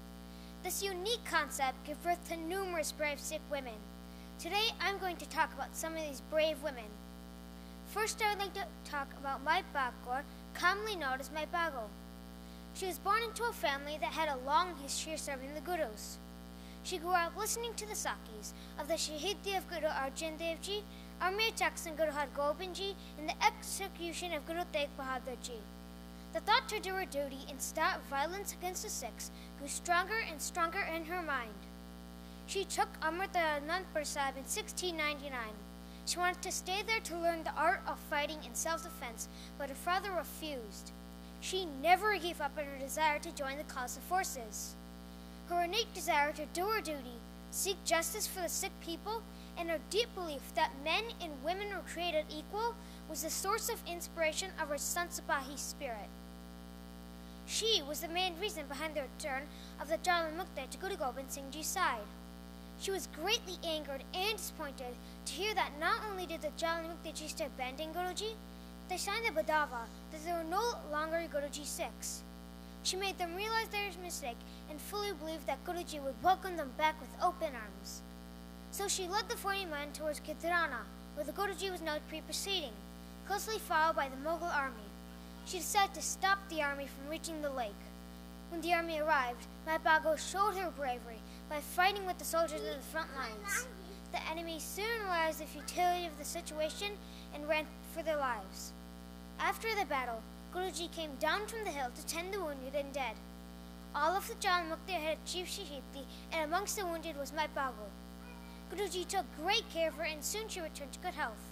This unique concept gave birth to numerous brave Sikh women. Today, I'm going to talk about some of these brave women. First, I would like to talk about Mai Kaur, commonly known as Mai Bago. She was born into a family that had a long history of serving the Gurus. She grew up listening to the Sakis of the Shahidi of Guru Arjan Dev Ji, Amir Jackson Guru Har Gobind Ji, and the execution of Guru Tegh Bahadur Ji. The thought to do her duty and stop violence against the Sikhs grew stronger and stronger in her mind. She took Amrita Anandpur Sahib in 1699. She wanted to stay there to learn the art of fighting in self-defense, but her father refused. She never gave up on her desire to join the Khalsa forces. Her innate desire to do her duty, seek justice for the Sikh people, and her deep belief that men and women were created equal was the source of inspiration of her Sant Sipahi spirit. She was the main reason behind the return of the Jalan Mukti to Guru Gobind Singh Ji's side. She was greatly angered and disappointed to hear that not only did the Jalan Mukti Ji stay abandon Guruji, they signed a Badawa that they were no longer Guruji Sikhs. She made them realize their mistake and fully believed that Guruji would welcome them back with open arms. So she led the 40 men towards Khidrana, where the Guruji was now to be proceeding, closely followed by the Mughal army. She decided to stop the army from reaching the lake. When the army arrived, Mai Bago showed her bravery by fighting with the soldiers in the front lines. The enemy soon realized the futility of the situation and ran for their lives. After the battle, Guruji came down from the hill to tend the wounded and dead. All of the Jalan Mukti had achieved Shahidi, and amongst the wounded was Mai Bago. Guruji took great care of her, and soon she returned to good health.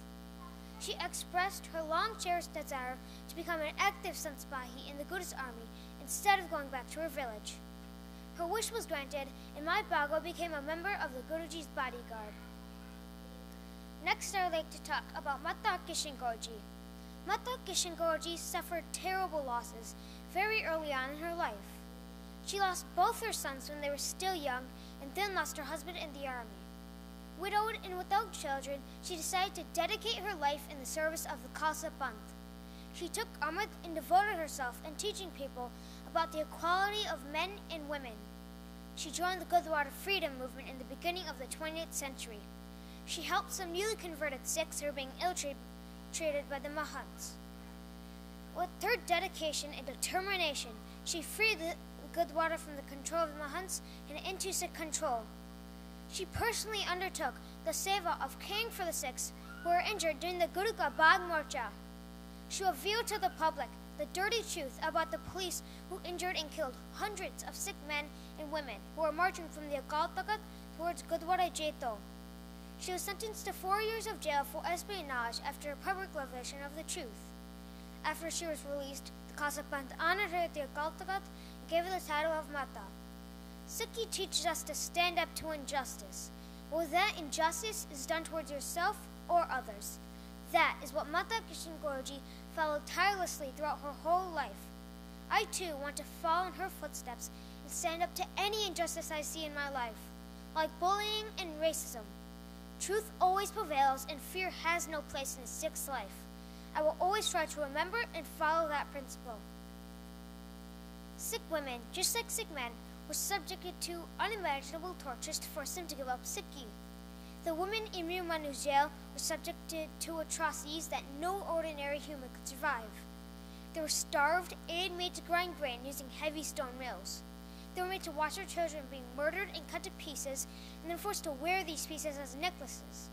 She expressed her long-cherished desire to become an active Sant Sipahi in the Guru's army instead of going back to her village. Her wish was granted, and Mai Bago became a member of the Guruji's bodyguard. Next, I would like to talk about Mata Kishan Kaur Ji. Mata Kishan Kaur Ji suffered terrible losses very early on in her life. She lost both her sons when they were still young and then lost her husband in the army. Widowed and without children, she decided to dedicate her life in the service of the Khalsa Panth. She took Amrit and devoted herself in teaching people about the equality of men and women. She joined the Gurdwara freedom movement in the beginning of the 20th century. She helped some newly converted Sikhs who were being ill-treated by the Mahants. With her dedication and determination, she freed the Gurdwara from the control of the Mahants and into Sikh control. She personally undertook the seva of caring for the Sikhs who were injured during the Guru Ka Bagh Morcha. She revealed to the public the dirty truth about the police who injured and killed hundreds of Sikh men and women who were marching from the Akal Takat towards Gurdwara Jaito. She was sentenced to 4 years of jail for espionage after a public revelation of the truth. After she was released, the Khalsa Panth honored her at the Akal Takat and gave her the title of Mata. Sikhi teaches us to stand up to injustice, whether that injustice is done towards yourself or others. That is what Mata Kishan Kaurji followed tirelessly throughout her whole life. I too want to follow in her footsteps and stand up to any injustice I see in my life, like bullying and racism. Truth always prevails and fear has no place in a Sikh's life. I will always try to remember and follow that principle. Sikh women, just like Sikh men, were subjected to unimaginable tortures to force them to give up Sikhi. The women in Mir Manu's jail were subjected to atrocities that no ordinary human could survive. They were starved and made to grind grain using heavy stone mills. They were made to watch their children being murdered and cut to pieces, and then forced to wear these pieces as necklaces.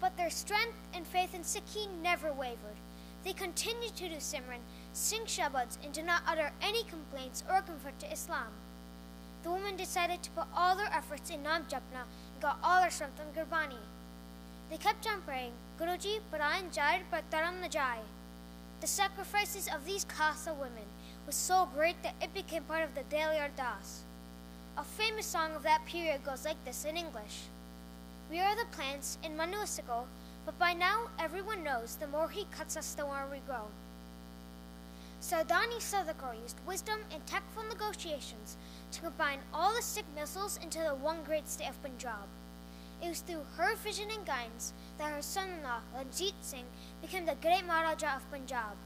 But their strength and faith in Sikhi never wavered. They continued to do Simran, sing Shabads, and did not utter any complaints or convert to Islam. The women decided to put all their efforts in Nam Japna and got all their strength from Gurbani. They kept on praying, Guruji, Parayan Jair, par Taram na Jai. The sacrifices of these Khalsa women was so great that it became part of the daily ardas. A famous song of that period goes like this in English. We are the plants in Manu a sickle, but by now everyone knows the more he cuts us, the more we grow. Sardani Sadakar used wisdom and tactful negotiations to combine all the Sikh missiles into the one great state of Punjab. It was through her vision and guidance that her son-in-law, Ranjit Singh, became the great Maharaja of Punjab.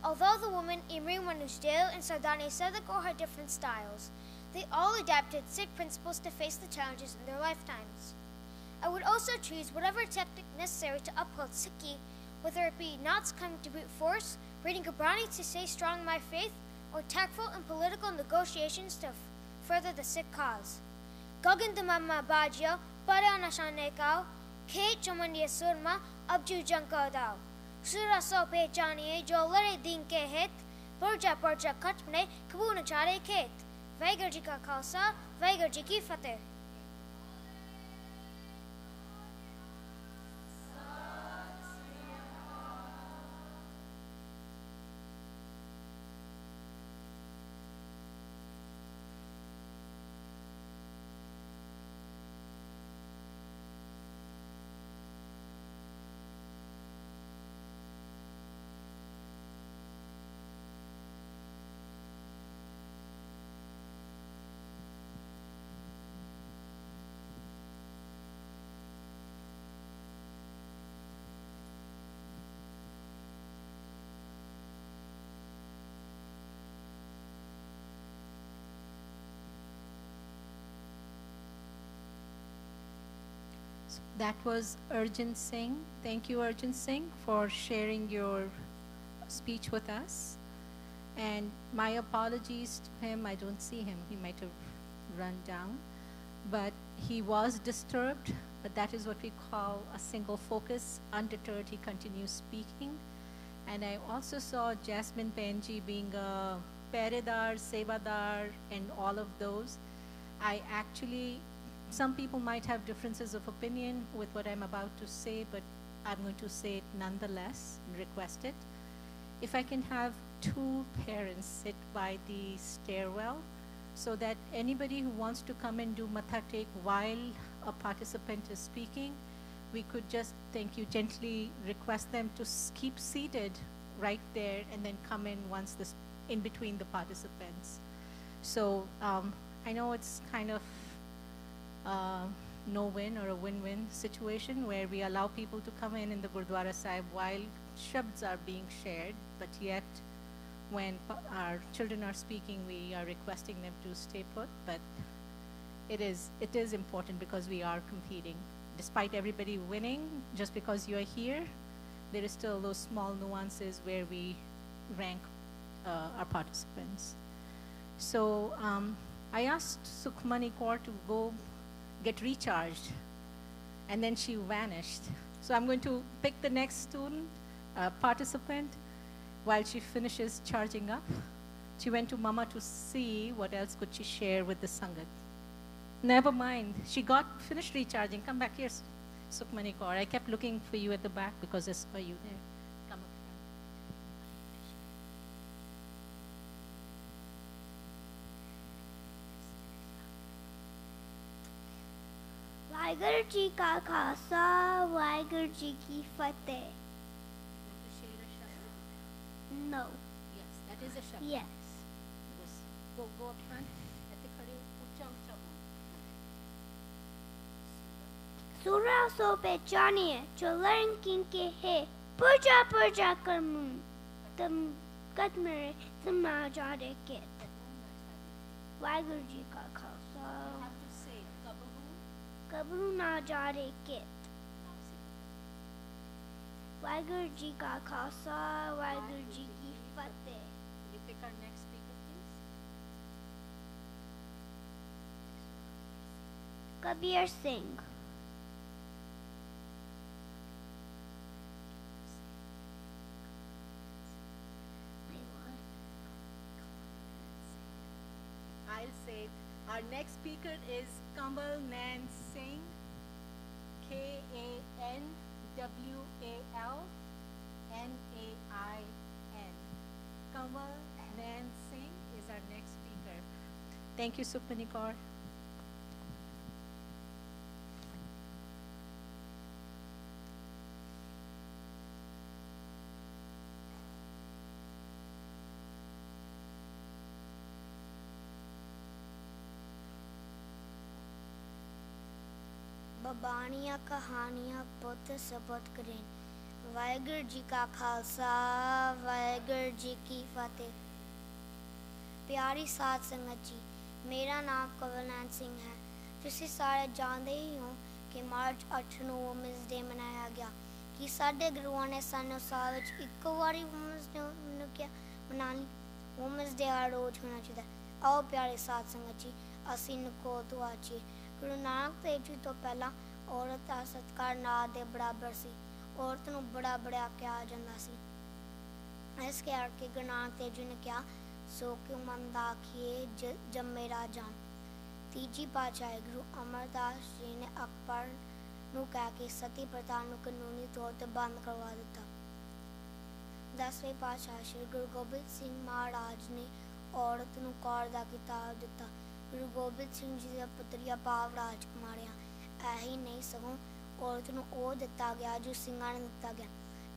Although the women Imri Manushdale and Sardani Sadakar had different styles, they all adapted Sikh principles to face the challenges in their lifetimes. I would also choose whatever tactic necessary to uphold Sikhi, whether it be knots coming to brute force, reading Gurbani to stay strong in my faith, or tactful and political negotiations to further the Sikh cause. Gagan Damama Bajya, Para Nashane Kao, Kate Chamandiya Surma, Abju Janka Dao. Sura So Pechaniye, Jo Lare Din Ke Het, Purja Purja Katmne, Kabuna Chare Kate. Vaigar Ji Ka Khalsa, Vaigar Ji Ki Fateh. That was Arjun Singh. Thank you, Arjun Singh, for sharing your speech with us. And my apologies to him. I don't see him. He might have run down. But he was disturbed, but that is what we call a single focus. Undeterred, he continues speaking. And I also saw Jasmine Penji being a Peredar, Sevadar, and all of those. I actually, some people might have differences of opinion with what I'm about to say, but I'm going to say it nonetheless and request it. If I can have 2 parents sit by the stairwell so that anybody who wants to come and do matha take while a participant is speaking, we could just, thank you, gently request them to keep seated right there and then come in once this, in between the participants. So I know it's kind of no-win or a win-win situation where we allow people to come in the Gurdwara Sahib while shabds are being shared, but yet when our children are speaking, we are requesting them to stay put. But it is important because we are competing. Despite everybody winning, just because you are here, there is still those small nuances where we rank our participants. So I asked Sukhmani Kaur to go get recharged, and then she vanished. So I'm going to pick the next student, participant, while she finishes charging up. She went to Mama to see what else could she share with the Sangat. Never mind, she got finished recharging. Come back here, Sukhmani Kaur. I kept looking for you at the back because I saw you there. Come up here. Waheguru ji का खालसा वाहिगुरु जी की फतेह. No. Yes, that is a shabd. Yes. Go up front. Surah so pehchaniye jo learn kinke hai puja puja karmun tam kadmere samajare kit. Vaiguru ji ka khalsa have to say kabru na jare kit. Vaiguru ji ka khalsa Vaiguru ji ki fateh. You pick our next speaker, please. Kabir Singh. I'll say our next speaker is Kamal Nan Singh, Kanwalnain. Kamal Nan Singh is our next speaker. Thank you, Sukhmani Kaur. बबानियाँ कहानियाँ पुत सबत करें. वाहिगुरु जी का खालसा वाहिगुरु जी की फतेह. प्यारी साध संगत जी, मेरा नाम कवलनैन सिंह है. ਤੁਸੀਂ ਸਾਰੇ ਜਾਣਦੇ ਹੀ ਹੋ ਕਿ ਮਾਰਚ 8 ਨੂੰ ਵੂਮਨਸ ਡੇ ਮਨਾਇਆ ਗਿਆ. ਕਿ ਸਾਡੇ ਗੁਰੂਆਂ ਨੇ ਸਾਨੂੰ ਸਾਲ ਵਿੱਚ ਇੱਕ ਵਾਰੀ ਵੂਮਨਸ ਡੇ ਨੂੰ ਕਿਹਾ ਮਨਾਉਣ. ਵੂਮਨਸ ਡੇ ਹਰ ਰੋਜ਼ ਹੋਣਾ ਚਾਹੀਦਾ. ਆਓ ਪਿਆਰੇ ਸਾਧ ਸੰਗਤ ਜੀ, ਅਸੀਂ ਨਕੋ ਤੋਂ ਆਚੀਏ. ਗੁਰੂ ਨਾਨਕ ਦੇਵ ਜੀ ਤੋਂ ਪਹਿਲਾਂ ਔਰਤ ਦਾ ਸਤਿਕਾਰ ਨਾਂ ਦੇ ਬਰਾਬਰ ਸੀ. ਔਰਤ ਨੂੰ ਬੜਾ ਬੜਾ ਕਿਹਾ ਜਾਂਦਾ ਸੀ. ਇਸ ਕਰਕੇ ਗੁਰੂ ਨਾਨਕ ਦੇਵ ਜੀ ਨੇ ਕਿਹਾ ਸੋ ਕਿਉ ਮਨ ਆਖੀਏ ਜੰਮੇ ਰਾਜਾਨ. ਤੀਜੀ ਪਾਤਸ਼ਾਹੀ ਗੁਰੂ ਅਮਰਦਾਸ ਜੀ ਨੇ ਅਕਬਰ ਨੂੰ ਕਹਿ ਕੇ ਸਤੀ ਪ੍ਰਥਾ ਨੂੰ ਕਾਨੂੰਨੀ ਤੌਰ ਤੇ ਬੰਦ ਕਰਵਾ ਦਿੱਤਾ. 10ਵੇਂ ਪਾਤਸ਼ਾਹ ਸ਼੍ਰੀ ਗੁਰੂ ਗੋਬਿੰਦ ਸਿੰਘ ਮਹਾਰਾਜ ਨੇ ਔਰਤ ਨੂੰ ਕੌਰ ਦਾ ਖਿਤਾਬ ਦਿੱਤਾ. ਗੁਰੂ ਗੋਬਿੰਦ ਸਿੰਘ ਜੀ ਦਾ ਪੁੱਤਰੀਆ ਭਾਵ ਰਾਜਕੁਮਾਰੀਆਂ. ਇਹੀ ਨਹੀਂ ਸਗੋਂ ਔਰਤ ਨੂੰ ਉਹ ਦਿੱਤਾ ਗਿਆ ਜੋ ਸਿੰਘਾਂ ਨੂੰ ਦਿੱਤਾ ਗਿਆ,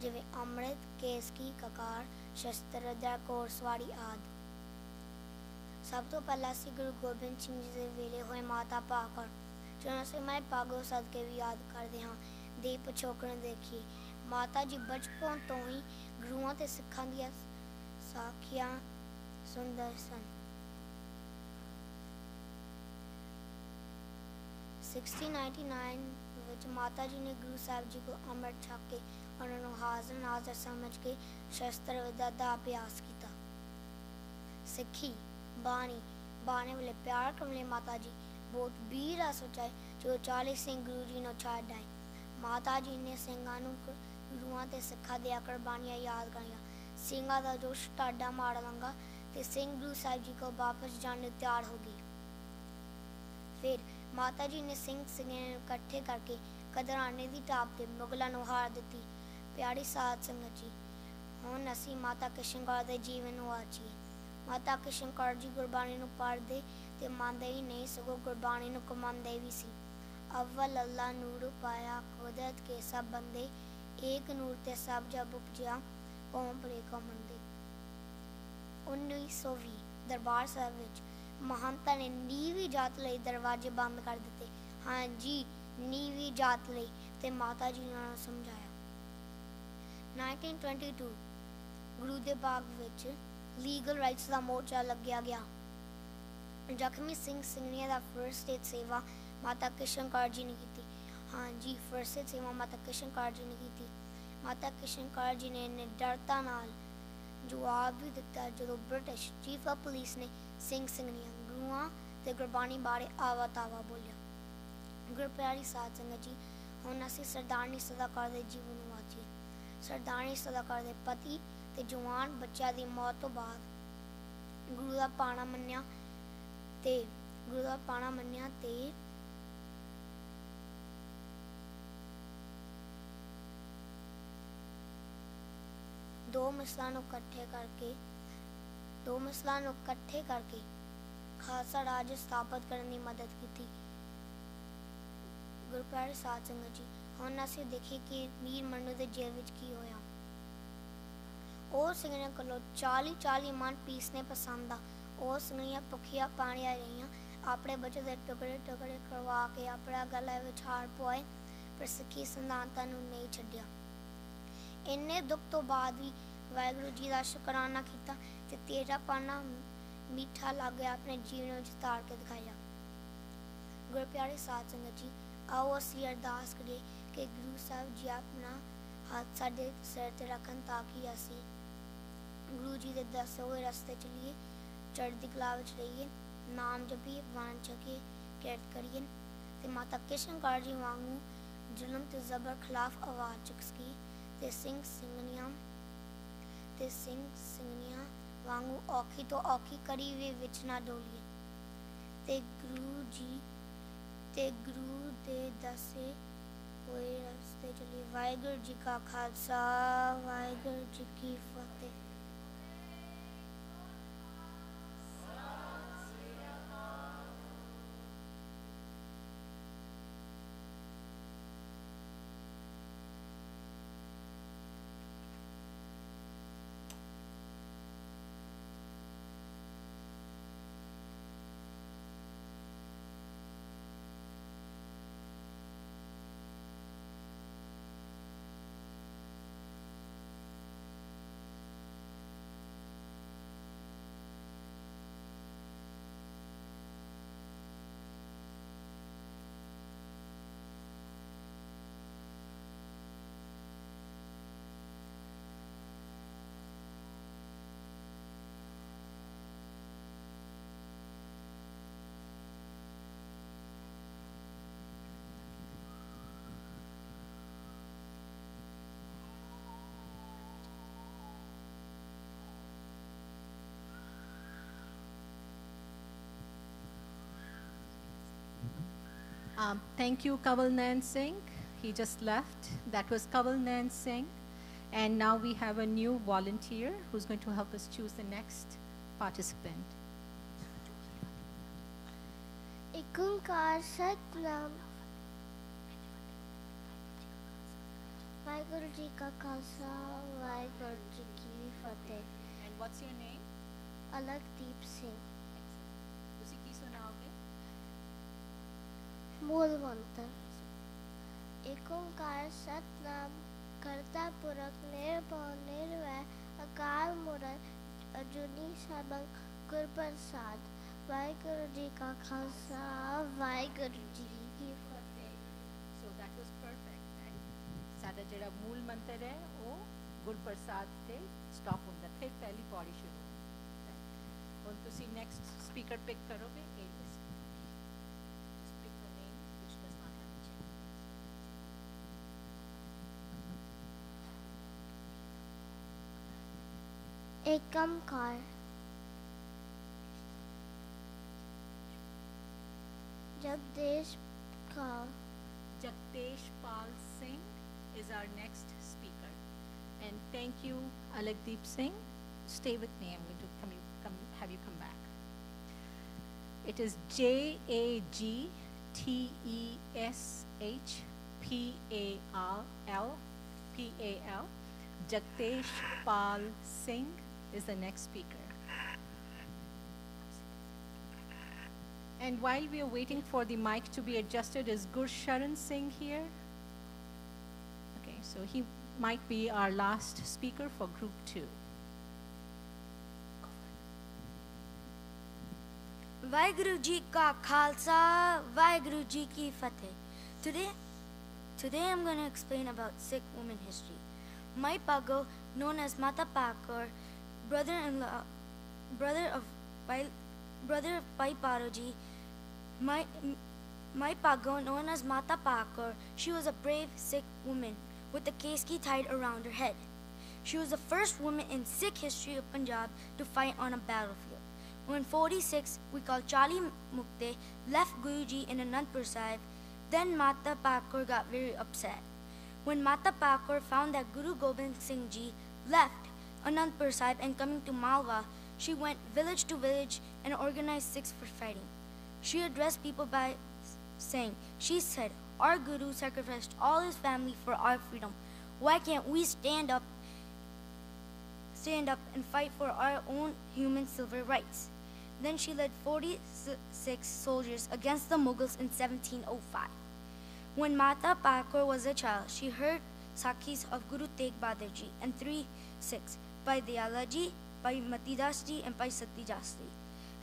ਜਿਵੇਂ ਅੰਮ੍ਰਿਤ, ਕੇਸਕੀ, ਕਕਾਰ, ਸ਼ਸਤਰ, ਦਾ ਘੋੜਸਵਾਰੀ ਆਦਿ. ਸਭ ਤੋਂ ਪਹਿਲਾਂ ਅਸੀਂ ਗੁਰੂ ਗੋਬਿੰਦ ਸਿੰਘ ਜੀ ਦੇ ਵੇਲੇ ਹੋਏ ਮਾਤਾ ਭਾਗਵਤ ਜਿਹਨਾਂ ਸੇ ਮੈਂ ਭਾਗੋ ਸਦਕੇ ਵੀ ਯਾਦ ਕਰਦੇ ਹਾਂ. ਦੇ ਪਿਛੋਕੜ ਦੇਖੀਏ, ਮਾਤਾ ਜੀ ਬਚਪਨ ਤੋਂ ਹੀ ਗੁਰੂਆਂ ਤੇ ਸਿੱਖਾਂ ਦੀਆਂ ਸਾਖੀਆਂ ਸੁਣਦੇ ਸਨ. 1699 ਵਿੱਚ ਮਾਤਾ ਜੀ ਨੇ ਗੁਰੂ ਸਾਹਿਬ ਜੀ ਕੋਲ ਅੰਮ੍ਰਿਤ ਛਕ ਕੇ ਉਹਨਾਂ ਨੂੰ ਹਾਜ਼ਰ ਨਾਜ਼ਰ ਸਮਝ ਕੇ ਸ਼ਸਤਰ ਵਿਦਿਆ ਦਾ ਅਭਿਆਸ ਕੀਤਾ. ਸਿੱਖੀ ਬਾਣੀ ਬਾਣੇ ਵਾਲੇ ਪਿਆਰ ਕਮਲੇ ਮਾਤਾ ਜੀ ਬਹੁਤ ਵੀਰ ਆ ਸੋਚਾਏ ਜੋ 40 ਸਿੰਘ ਗੁਰੂ ਜੀ ਨੂੰ ਛੱਡ ਆਏ. ਮਾਤਾ ਜੀ ਨੇ ਸਿੰਘਾਂ ਨੂੰ ਗੁਰੂਆਂ ਤੇ ਸਿੱਖਾਂ ਦੀਆਂ ਕੁਰਬਾਨੀਆਂ ਯਾਦ ਕਰਾਈਆਂ. ਸਿੰਘਾਂ ਦਾ ਜੋਸ਼ ਟਾਡਾ ਮਾਰ ਲੰਗਾ ਤੇ ਸਿੰਘ ਗੁਰੂ ਸਾਹਿਬ ਜੀ ਕੋਲ ਵਾਪਸ ਜਾਣ ਨੂੰ ਤਿਆਰ ਹੋ ਗਏ. ਫਿਰ ਮਾਤਾ ਜੀ ਨੇ ਸਿੰਘ ਸਿੰਘਾਂ ਨੂੰ ਇਕੱਠੇ ਕਰਕੇ ਕਦਰਾਨੇ ਦੀ ਟਾਪ ਤੇ ਮੁਗਲਾਂ ਨੂੰ ਹਾਰ ਦਿੱਤੀ. ਪਿਆਰੀ ਸਾਧ ਸੰਗਤ ਜੀ, ਹੁਣ ਅਸੀਂ ਮਾਤਾ ਕਿਸ਼ਨ ਕੌਰ ਦੇ ਜੀਵਨ ਨੂੰ ਆਚੀਏ. ਮਾਤਾ ਕਿਸ਼ਨ ਕੌਰ ਜੀ ਗੁਰਬਾਣੀ ਨੂੰ ਪੜ੍ਹਦੇ ਤੇ ਮੰਨਦੇ ਹੀ ਨਹੀਂ ਸਗੋਂ ਗੁਰਬਾਣੀ ਨੂੰ ਕਮਾਉਂਦੇ ਵੀ ਸੀ. ਅਵਲ ਅੱਲਾ ਨੂਰ ਪਾਇਆ ਕੁਦਰਤ ਕੇ ਸਭ ਬੰਦੇ, ਏਕ ਨੂਰ ਤੇ ਸਭ ਜਬ ਉਪਜਿਆ ਕੌਮ ਭਲੇ ਕੋ ਮੰਦੇ. 1920 ਦਰਬਾਰ ਸਾਹਿਬ ਵਿੱਚ ਮਹੰਤਾਂ ਨੇ ਨੀਵੀਂ ਜਾਤ ਲਈ ਦਰਵਾਜ਼ੇ ਬੰਦ ਕਰ ਦਿੱਤੇ। ਹਾਂਜੀ, ਨੀਵੀਂ ਜਾਤ ਲਈ, ਤੇ ਮਾਤਾ ਜੀ ਨੇ ਉਹਨਾਂ ਨੂੰ ਸਮਝਾਇਆ। 1922 ਗੁਰੂ ਦੇ ਬਾਗ ਵਿੱਚ ਲੀਗਲ ਰਾਈਟਸ ਦਾ ਮੋਰਚਾ ਲੱਗਿਆ ਗਿਆ। ਜ਼ਖਮੀ ਸਿੰਘ ਸਿੰਘਣੀਆਂ ਦਾ ਫਰਸਟ ਏਡ ਸੇਵਾ ਮਾਤਾ ਕਿਸ਼ਨ ਕੌਰ ਜੀ ਨੇ ਕੀਤੀ। ਹਾਂਜੀ, ਫਰਸਟ ਏਡ ਸੇਵਾ ਮਾਤਾ ਕਿਸ਼ਨ ਕੌਰ ਜੀ ਨੇ ਕੀਤੀ। ਮਾਤਾ ਕਿਸ਼ਨ ਕੌਰ ਜੀ ਨੇ ਨਿਡਰਤਾ ਨਾਲ ਜਵਾਬ ਵੀ ਦਿੱਤਾ ਜਦੋਂ ਬ੍ਰਿਟਿਸ਼ ਚੀਫ ਆਫ ਪੁਲਿਸ ਨੇ ਸਿੰਘ ਸਿੰਘਣੀਆਂ, ਗੁਰੂਆਂ ਤੇ ਗੁਰਬਾਣੀ ਬਾਰੇ ਆਵਾ ਤਾਵਾ ਬੋਲਿਆ। ਗੁਰਪਿਆਰੀ ਸਾਧ ਸੰਗਤ ਜੀ, ਹੁਣ ਅਸੀਂ ਸਰਦਾਰਨੀ ਸਦਾ ਕੌਰ ਦੇ ਜੀਵਨ ਨੂੰ ਵਾਚੀਏ। ਸਰਦਾਰਨੀ ਸਦਾ ਕੌਰ ਦੇ ਪਤੀ ਤੇ ਜਵਾਨ ਬੱਚਿਆਂ ਦੀ ਮੌਤ ਤੋਂ ਬਾਅਦ ਗੁਰੂ ਦਾ ਪਾਣਾ ਮੰਨਿਆ ਤੇ ਦੋ ਮਿਸਲਾਂ ਨੂੰ ਇਕੱਠੇ ਕਰਕੇ ਖਾਲਸਾ ਰਾਜ ਸਥਾਪਿਤ ਕਰਨ ਦੀ ਮਦਦ ਕੀਤੀ। ਗੁਰਪਿਆਰੇ ਸਾਧ ਸੰਗਤ ਜੀ, ਹੁਣ ਅਸੀਂ ਦੇਖੀਏ ਕਿ ਮੀਰ ਮੰਨੂ ਦੇ ਜੇਲ੍ਹ ਵਿੱਚ ਕੀ ਹੋਇਆ। ਉਹ ਸਿੰਘਣੀਆਂ ਕੋਲੋਂ 40 ਮਨ ਪੀਸਨੇ ਪਸੰਦ ਆ। ਉਹ ਸਿੰਘਣੀਆਂ ਭੁੱਖੀਆਂ ਪਾਣੀਆਂ ਰਹੀਆਂ, ਆਪਣੇ ਬੱਚੇ ਦੇ ਟੁਕੜੇ ਕਰਵਾ ਕੇ ਆਪਣਾ ਗਲੇ ਵਿੱਚ ਹਾਰ ਪਵਾਏ, ਪਰ ਸਿੱਖੀ ਸਿਧਾਂਤਾਂ ਨੂੰ ਨਹੀਂ ਛੱਡਿਆ। ਇੰਨੇ ਦੁੱਖ ਤੋਂ ਬਾਅਦ ਵੀ ਵਾਹਿਗੁਰੂ ਜੀ ਦਾ ਸ਼ੁਕਰਾਨਾ ਕੀਤਾ ਤੇ ਤੇਰਾ ਪਾਣਾ ਮਿੱਠਾ ਲੱਗ ਗਿਆ ਆਪਣੇ ਜੀਵਨ ਵਿੱਚ ਤਾਰ ਕੇ ਦਿਖਾਇਆ। ਗੁਰਪਿਆਰੇ ਸਾਧ ਸੰਗਤ ਜੀ, ਆਓ ਅਸੀਂ ਅਰਦਾਸ ਕਰੀਏ ਕਿ ਗੁਰੂ ਸਾਹਿਬ ਜੀ ਆਪਣਾ ਹੱਥ ਸਾਡੇ ਸਿਰ ਤੇ ਰੱਖਣ ਤਾਂ ਕਿ ਅਸੀਂ ਗੁਰੂ ਜੀ ਦੇ ਦੱਸੇ ਹੋਏ ਰਸਤੇ ਚੱਲੀਏ, ਚੜ੍ਹਦੀ ਕਲਾ ਵਿੱਚ ਰਹੀਏ, ਨਾਮ ਜਪੀਏ, ਵੰਡ ਛਕੀਏ, ਕਿਰਤ ਕਰੀਏ ਤੇ ਮਾਤਾ ਕਿਸ਼ਨ ਕੌਰ ਜੀ ਵਾਂਗੂ ਜ਼ੁਲਮ ਤੇ ਜ਼ਬਰ ਖਿਲਾਫ ਆਵਾਜ਼ ਚੁੱਕ ਸਕੀਏ ਤੇ ਸਿੰਘ ਸਿੰਘਣੀਆਂ ਵਾਂਗੂ ਔਖੀ ਤੋਂ ਔਖੀ ਕੜੀ ਵਿੱਚ ਨਾ ਡੋਲੀਏ ਤੇ ਗੁਰੂ ਦੇ ਦੱਸੇ ਹੋਏ ਰਸਤੇ ਚੱਲੀਏ। ਵਾਹਿਗੁਰੂ ਜੀ ਕਾ ਖਾਲਸਾ, ਵਾਹਿਗੁਰੂ ਜੀ ਕੀ ਫਤਿਹ। Thank you, Kaval Nain Singh. He just left. That was Kaval Nain Singh. And now we have a new volunteer who's going to help us choose the next participant. एक ओंकार सतनाम, वाहिगुरु जी का खालसा, वाहिगुरु जी की फतेह। And what's your name? अलगदीप Singh. ਤੁਸੀਂ ਕੀ ਸੁਣਾਓਗੇ? मूल मंत्र। एक ओंकार सतनाम, करता पुरख निर्भव निर्वैर, अकाल मूरत अजूनी सबक, गुर प्रसाद। वाहिगुरु जी का खालसा, वाहिगुरु जी की फतेह। So that was perfect, right? ਸਾਡਾ ਜਿਹੜਾ ਮੂਲ ਮੰਤਰ ਹੈ ਉਹ ਗੁਰਪ੍ਰਸਾਦ ਤੇ ਸਟਾਪ ਹੁੰਦਾ, ਫਿਰ ਪਹਿਲੀ ਪੌੜੀ ਸ਼ੁਰੂ ਹੁੰਦੀ ਹੈ। ਹੁਣ ਤੁਸੀਂ ਨੈਕਸਟ ਸਪੀਕਰ ਪਿਕ ਕਰੋਗੇ। Just pick the name which does not have a check. एकमकार। जगदेश का Jagdesh Pal Singh is our next speaker. And thank you, Alakdeep Singh. Stay with me. I'm going to have you come back. It is Jagdeshpal. Jagdesh Pal Singh is the next speaker. And while we are waiting for the mic to be adjusted, is Gursharan Singh here? Okay, so he might be our last speaker for group 2. Vaheguru Ji Ka Khalsa, Vaheguru Ji Ki Fateh. Today I'm going to explain about Sikh women history. Mai Pago, known as Mata Pakar, brother of Pai Paroji, Mai Pago, known as Mata Pakar, she was a brave Sikh woman with a keski tied around her head. She was the first woman in Sikh history of Punjab to fight on a battlefield. When 46, we call Charlie Mukte, left Guruji in Anandpur Sahib, then Mata Pakar got very upset. When Mata Pakar found that Guru Gobind Singh Ji left Anandpur Sahib and coming to Malwa, she went village to village and organized Sikhs for fighting. She addressed people by saying, she said, our Guru sacrificed all his family for our freedom. Why can't we stand up and fight for our own human civil rights? Then she led 46 soldiers against the Mughals in 1705. When Mata Pakar was a child, she heard Sakhis of Guru Tegh Bahadur Ji and 3 Sikhs, Bhai Dayala Ji, Bhai Matidas Ji and Bhai Satyajas Ji.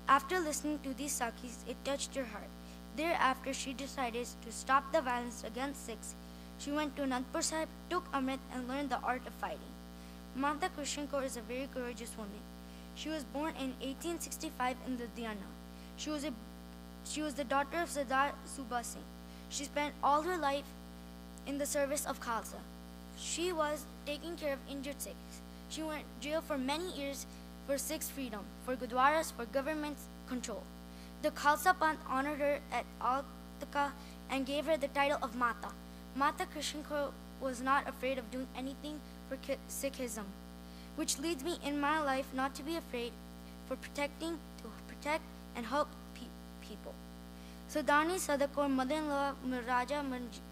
After listening to these Sakhis, it touched her heart. Thereafter, she decided to stop the violence against Sikhs. She went to Anandpur Sahib, took Amrit and learned the art of fighting. Mata Krishan Kaur is a very courageous woman. She was born in 1865 in Ludhiana. She was the daughter of Sardar Subha Singh. She spent all her life in the service of Khalsa. She was taking care of injured Sikhs. She went to jail for many years for Sikhs' freedom, for Gurdwaras, for government control. The Khalsa Panth honored her at Altika and gave her the title of Mata. Mata Krishan Kaur was not afraid of doing anything for Sikhism, which leads me in my life not to be afraid to protect and help people. Sardani Sadakaur, mother-in-law Raja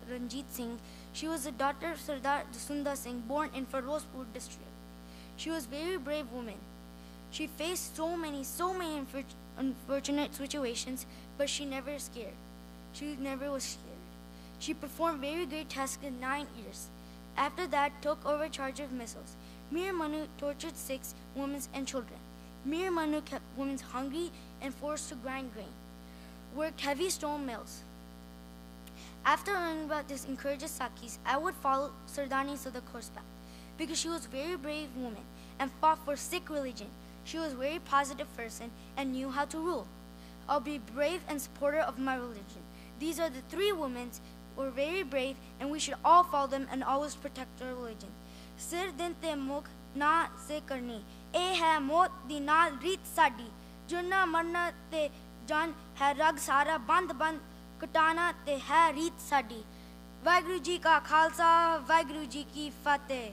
Ranjit Singh, she was the daughter of Sardar Sundar Singh, born in Firozpur district. She was a very brave woman. She faced so many unfortunate situations, but she never was scared. She performed very great tasks in 9 years. After that, took over charge of missiles. Mir Manu tortured Sikhs, women, and children. Mir Manu kept women hungry and forced to grind grain. Worked heavy stone mills. After learning about this encourages Sakhis, I would follow Sardani Sadakor's path because she was a very brave woman and fought for Sikh religion. She was a very positive person and knew how to rule. I'll be brave and supporter of my religion. These are the 3 women who are very brave and we should all follow them and always protect our religion. Sir din te mukh na se karni, eh hai maut di naal reet sadi, jurna marna te जान है रग सारा बंद बंद कटाना ते है रीत साडी वाहिगुरु जी का खालसा वाहिगुरु जी की फतेह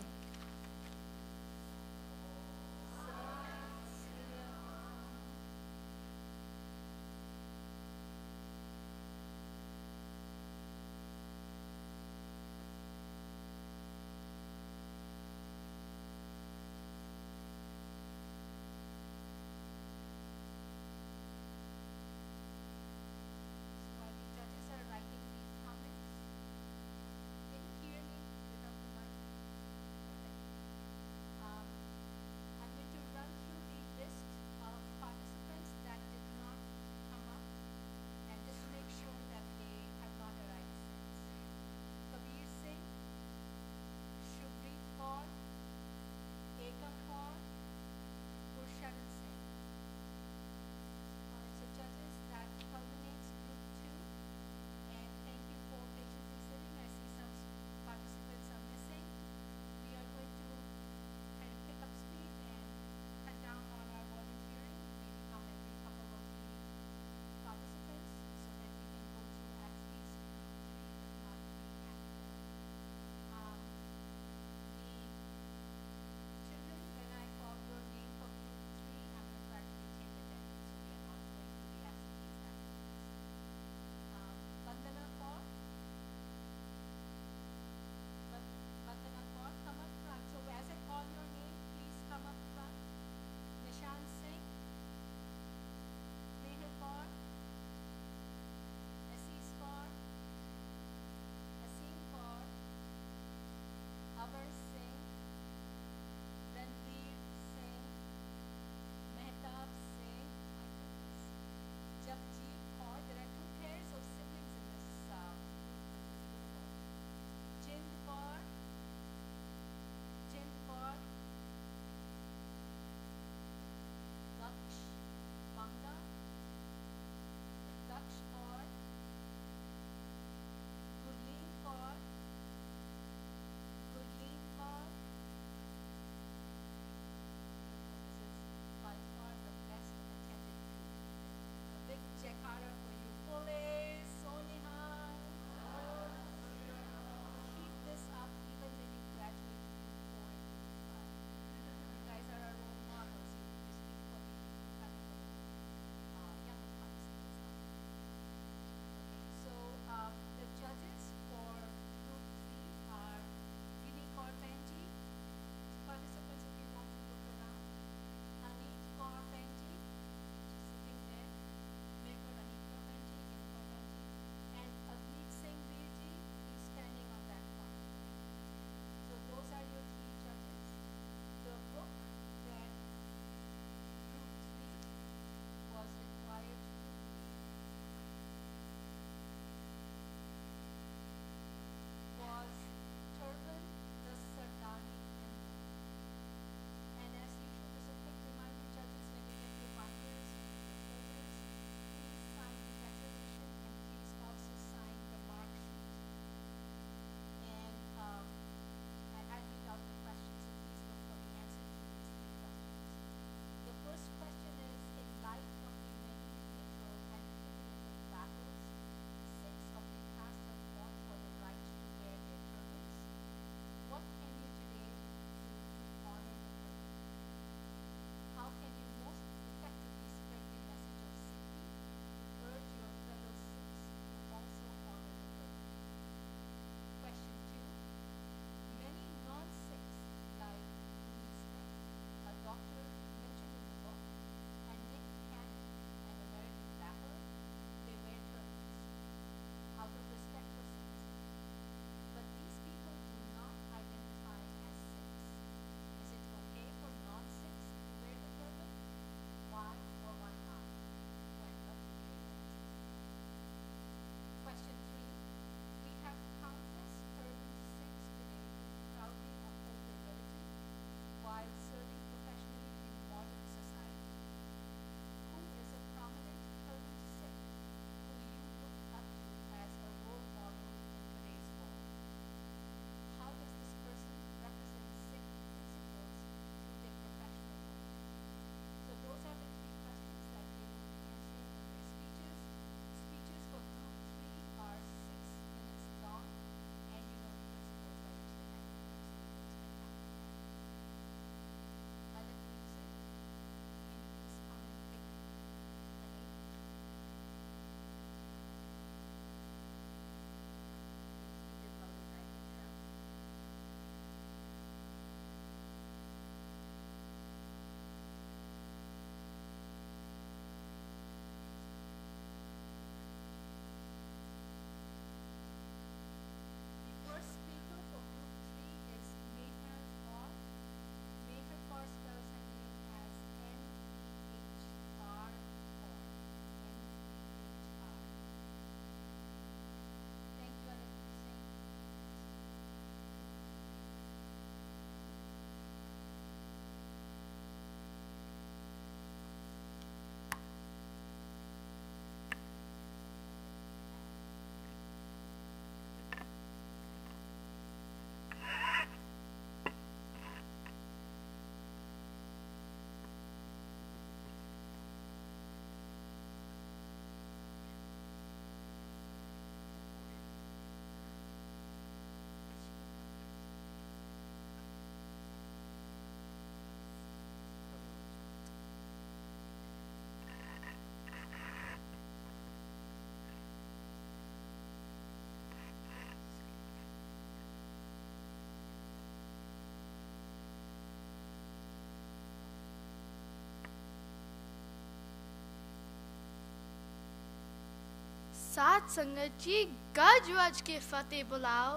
साथ संगत जी गज वज के फतेह बुलाओ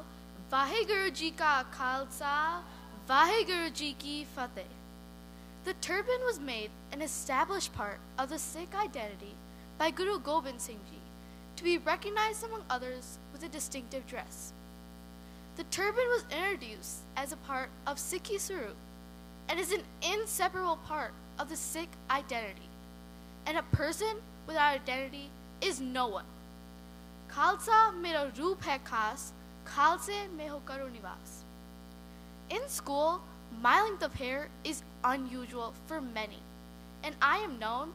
वाहेगुरु जी का खालसा वाहेगुरु जी की fateh. The turban was made an established part of the Sikh identity by Guru Gobind Singh Ji to be recognized among others with a distinctive dress. The turban was introduced as a part of Sikhi Swarup and is an inseparable part of the Sikh identity. And a person without identity is no one. Khalsa mera roop hai khas, khalse mein ho karo nivas. In school, my length of hair is unusual for many, and I am known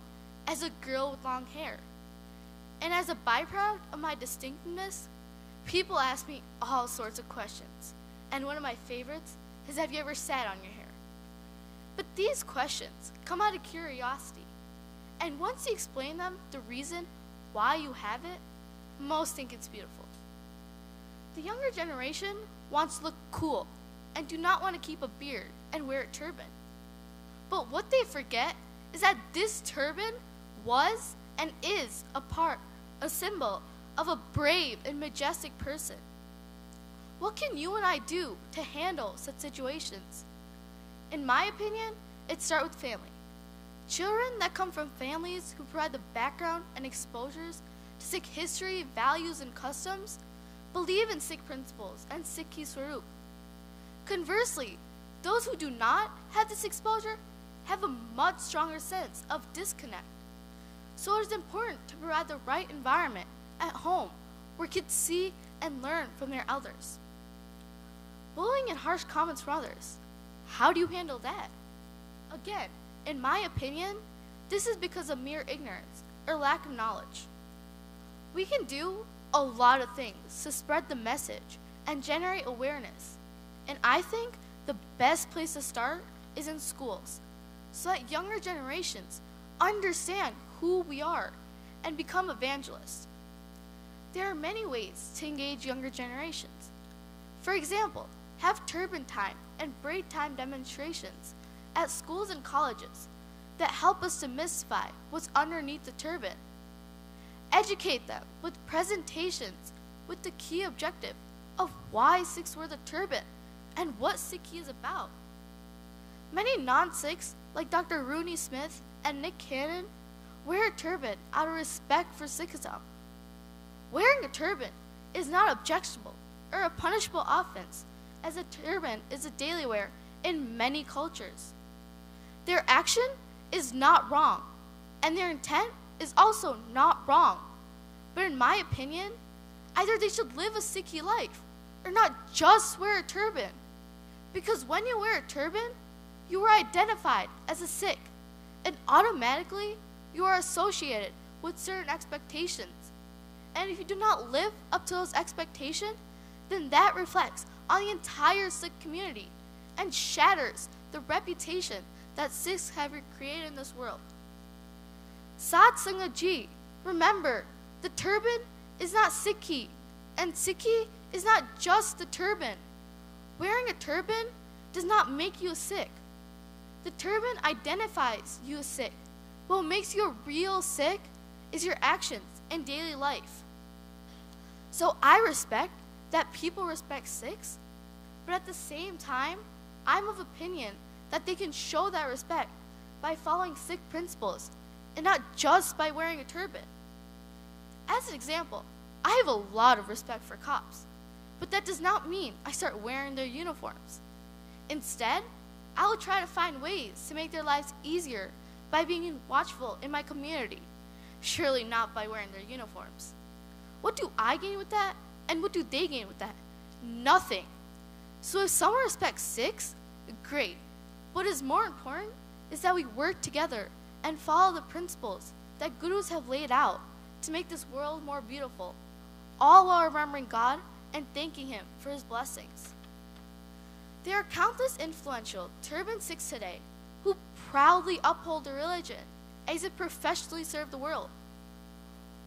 as a girl with long hair. And as a byproduct of my distinctiveness, people ask me all sorts of questions. And one of my favorites is, have you ever sat on your hair? But these questions come out of curiosity. And once you explain them, the reason why you have it, most think it's beautiful. The younger generation wants to look cool and do not want to keep a beard and wear a turban. But what they forget is that this turban was and is a symbol of a brave and majestic person. What can you and I do to handle such situations? In my opinion, it starts with family. Children that come from families who provide the background and exposures to Sikh history, values, and customs believe in Sikh principles and Sikhi Swarup. Conversely, those who do not have this exposure have a much stronger sense of disconnect. So it is important to provide the right environment at home where kids see and learn from their elders. Bullying and harsh comments from others. How do you handle that? Again, in my opinion, this is because of mere ignorance or lack of knowledge. We can do a lot of things to spread the message and generate awareness. And I think the best place to start is in schools, so that younger generations understand who we are and become evangelists. There are many ways to engage younger generations. For example, have turban time and braid time demonstrations at schools and colleges that help us to demystify what's underneath the turban. Educate them with presentations with the key objective of why Sikhs wear the turban and what Sikhi is about. Many non-Sikhs, like Dr. Rooney Smith and Nick Cannon, wear a turban out of respect for Sikhism. Wearing a turban is not objectionable or a punishable offense, as a turban is a daily wear in many cultures. Their action is not wrong, and their intent is also not wrong. But in my opinion, either they should live a Sikhi life or not just wear a turban. Because when you wear a turban, you are identified as a Sikh, and automatically you are associated with certain expectations. And if you do not live up to those expectations, then that reflects on the entire Sikh community and shatters the reputation that Sikhs have created in this world. Sat Sangat Ji, remember, the turban is not Sikhi, and Sikhi is not just the turban. Wearing a turban does not make you a Sikh. The turban identifies you as Sikh. What makes you a real Sikh is your actions in daily life. So I respect that people respect Sikhs, but at the same time, I'm of opinion that they can show that respect by following Sikh principles and not just by wearing a turban. As an example, I have a lot of respect for cops, but that does not mean I start wearing their uniforms. Instead, I will try to find ways to make their lives easier by being watchful in my community, surely not by wearing their uniforms. What do I gain with that, and what do they gain with that? Nothing. So if someone respects Sikhs, great. What is more important is that we work together and follow the principles that gurus have laid out to make this world more beautiful, all while remembering God and thanking Him for His blessings. There are countless influential turban Sikhs today who proudly uphold their religion as it professionally serve the world.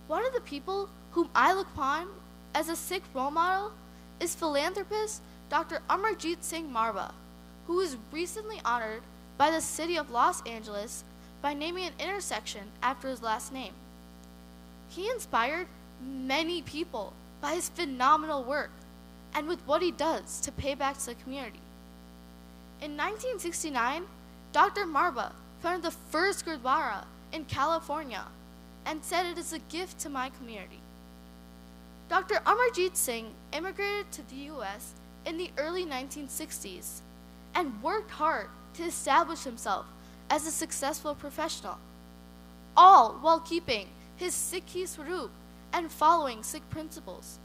One of the people whom I look upon as a Sikh role model is philanthropist Dr. Amarjit Singh Marva, who was recently honored by the city of Los Angeles by naming an intersection after his last name. He inspired many people by his phenomenal work and with what he does to pay back to the community. In 1969, Dr. Marba founded the first Gurdwara in California and said it is a gift to my community. Dr. Amarjit Singh immigrated to the U.S. in the early 1960s and worked hard to establish himself as a successful professional, all while keeping his Sikhi Swarup and following Sikh principles.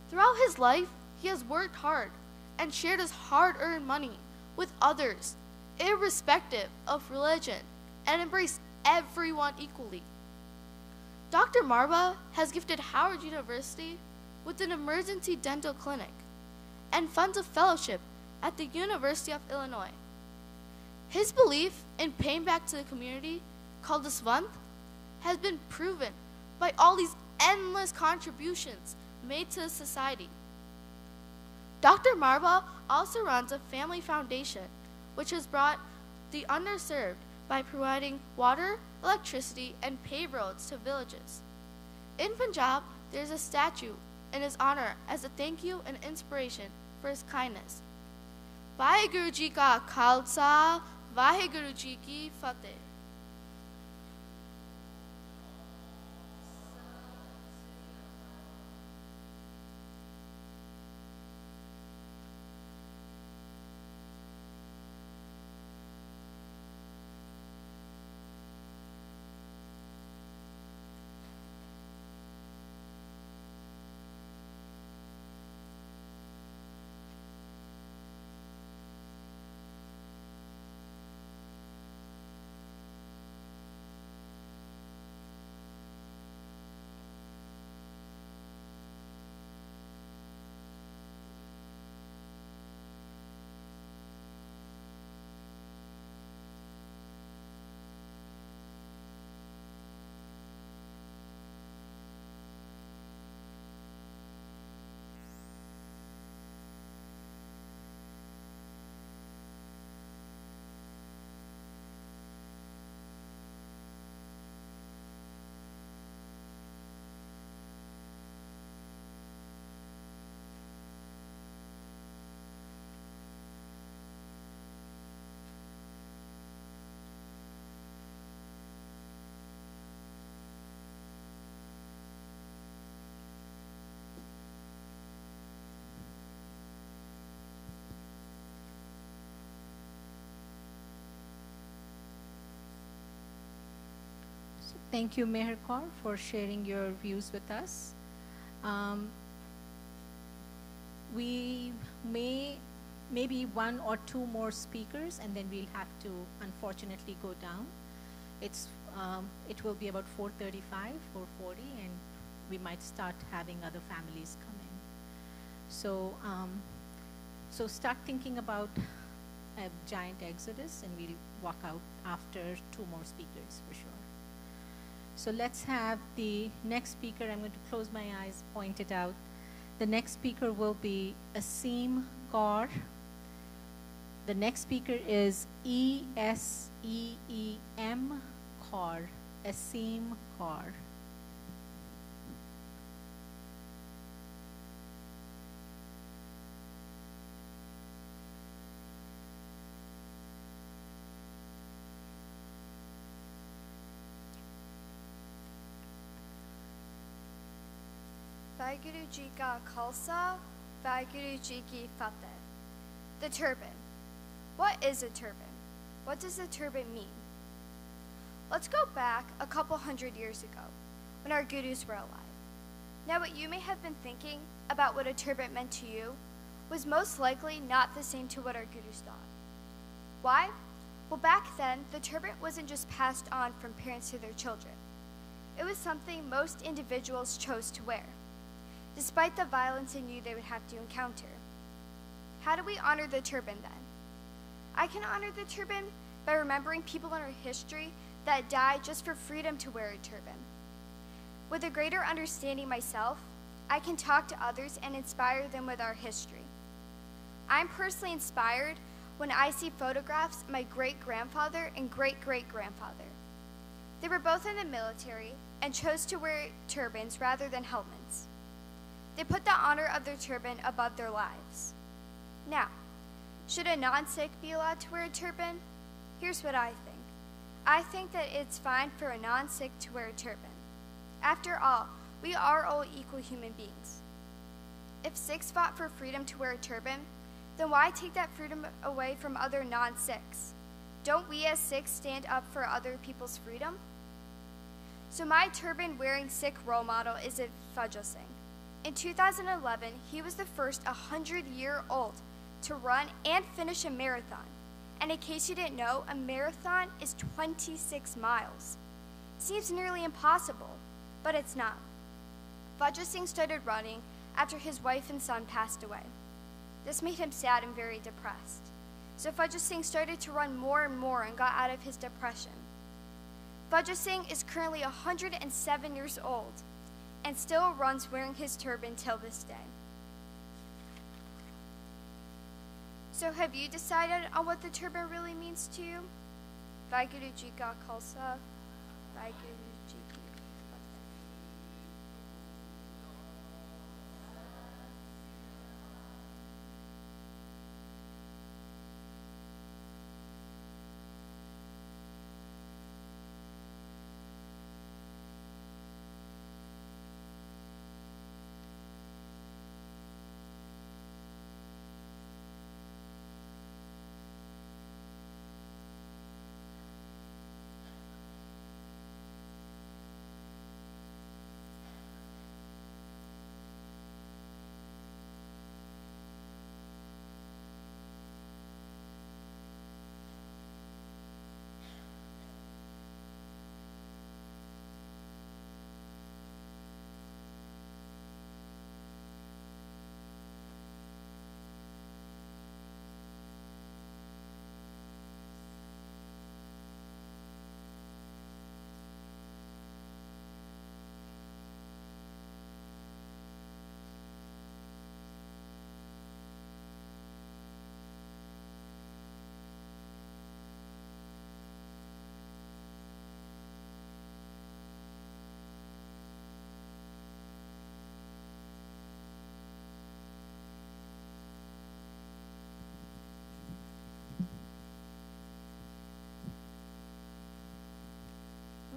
Throughout his life, he has worked hard and shared his hard-earned money with others, irrespective of religion, and embraced everyone equally. Dr. Marba has gifted Howard University with an emergency dental clinic and funds a fellowship at the University of Illinois. His belief in paying back to the community, called the Svant, has been proven by all these endless contributions made to society. Dr. Marba also runs a family foundation which has brought the underserved by providing water, electricity, and paved roads to villages. In Punjab, there is a statue in his honor as a thank you and inspiration for his kindness. Vaheguru Ji Ka Khalsa, Vaheguru Ji Ki Fateh. Thank you, Meher Kaur, for sharing your views with us. We maybe one or two more speakers, and then we'll have to unfortunately go down. It will be about 4:35, 4:40, and we might start having other families come in. So start thinking about a giant exodus, and we'll walk out after two more speakers for sure. So let's have the next speaker. I'm going to close my eyes, point it out. The next speaker will be Asim Kaur. The next speaker is E-S-E-E-M Kaur, Asim Kaur. Vaheguru Ji Ka Khalsa, Vaheguru Ji Ki Fateh. The turban. What is a turban? What does a turban mean? Let's go back a couple hundred years ago, when our gurus were alive. Now what you may have been thinking about what a turban meant to you was most likely not the same to what our gurus thought. Why? Well, back then, the turban wasn't just passed on from parents to their children. It was something most individuals chose to wear, despite the violence they knew they would have to encounter. How do we honor the turban then? I can honor the turban by remembering people in our history that died just for freedom to wear a turban. With a greater understanding myself, I can talk to others and inspire them with our history. I'm personally inspired when I see photographs of my great-grandfather and great-great-grandfather. They were both in the military and chose to wear turbans rather than helmets. They put the honor of their turban above their lives. Now, should a non-Sikh be allowed to wear a turban? Here's what I think. I think that it's fine for a non-Sikh to wear a turban. After all, we are all equal human beings. If Sikhs fought for freedom to wear a turban, then why take that freedom away from other non-Sikhs? Don't we as Sikhs stand up for other people's freedom? So my turban-wearing Sikh role model is Fajr Singh. In 2011, he was the first 100-year-old to run and finish a marathon. And in case you didn't know, a marathon is 26 miles. Seems nearly impossible, but it's not. Fajr Singh started running after his wife and son passed away. This made him sad and very depressed. So Fajr Singh started to run more and more and got out of his depression. Fajr Singh is currently 107 years old and still runs wearing his turban till this day. So have you decided on what the turban really means to you? Vaheguru Ji Ka Khalsa, Vaheguru Ji Ki Fateh.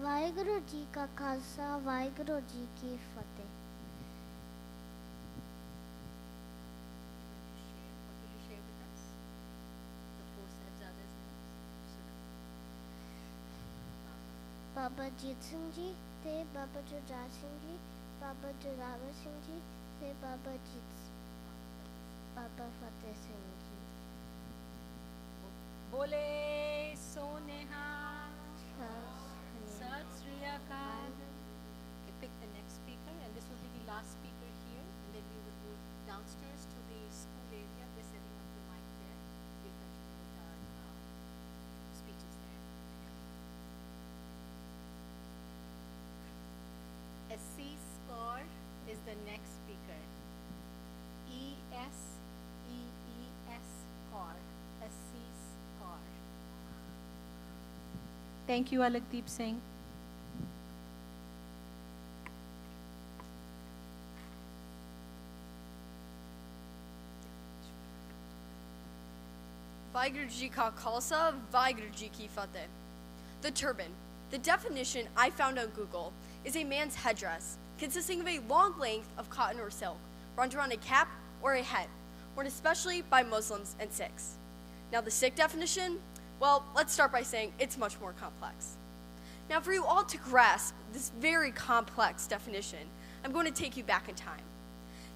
Waheguru ji का खालसा वाहिगुरु जी की फतेह। बाबा जीत सिंह जी थे, बाबा जुराज सिंह जी, बाबा जोरावर सिंह जी थे, बाबा फतेह सिंह जी। बोले सोनेहा Sat Sri Akal. Okay, pick the next speaker, and this will be the last speaker here, and then we will move downstairs to the school area. We're setting up the mic there. We'll continue with our speeches there. Assis Kaur is the next speaker. E-S-E-E-S Kaur. Assis Kaur. Thank you, Alakdeep Singh. Vaheguru Ji Ka Khalsa, Vaheguru Ji Ki Fateh. The turban. The definition I found on Google is a man's headdress consisting of a long length of cotton or silk, worn around a cap or a head, worn especially by Muslims and Sikhs. Now the Sikh definition, well, let's start by saying it's much more complex. Now for you all to grasp this very complex definition, I'm going to take you back in time.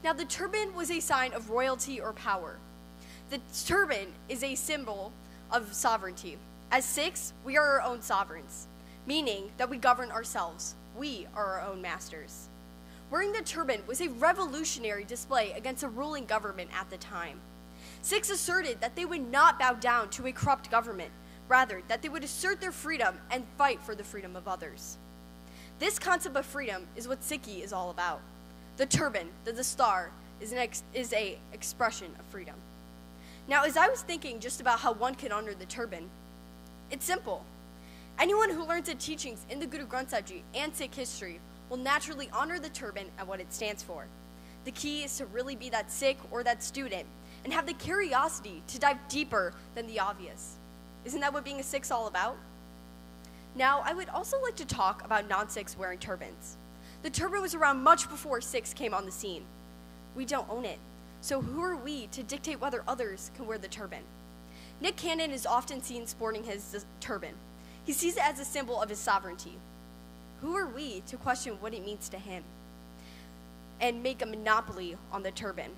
Now the turban was a sign of royalty or power. The turban is a symbol of sovereignty. As Sikhs, we are our own sovereigns, meaning that we govern ourselves. We are our own masters. Wearing the turban was a revolutionary display against a ruling government at the time. Sikhs asserted that they would not bow down to a corrupt government, rather that they would assert their freedom and fight for the freedom of others. This concept of freedom is what Sikhi is all about. The turban, the dastar, is an expression of freedom. Now, as I was thinking just about how one can honor the turban, it's simple. Anyone who learns the teachings in the Guru Granth Sahib Ji and Sikh history will naturally honor the turban and what it stands for. The key is to really be that Sikh or that student and have the curiosity to dive deeper than the obvious. Isn't that what being a Sikh's all about? Now, I would also like to talk about non-Sikhs wearing turbans. The turban was around much before Sikhs came on the scene. We don't own it, so who are we to dictate whether others can wear the turban? Nick Cannon is often seen sporting his turban. He sees it as a symbol of his sovereignty. Who are we to question what it means to him and make a monopoly on the turban?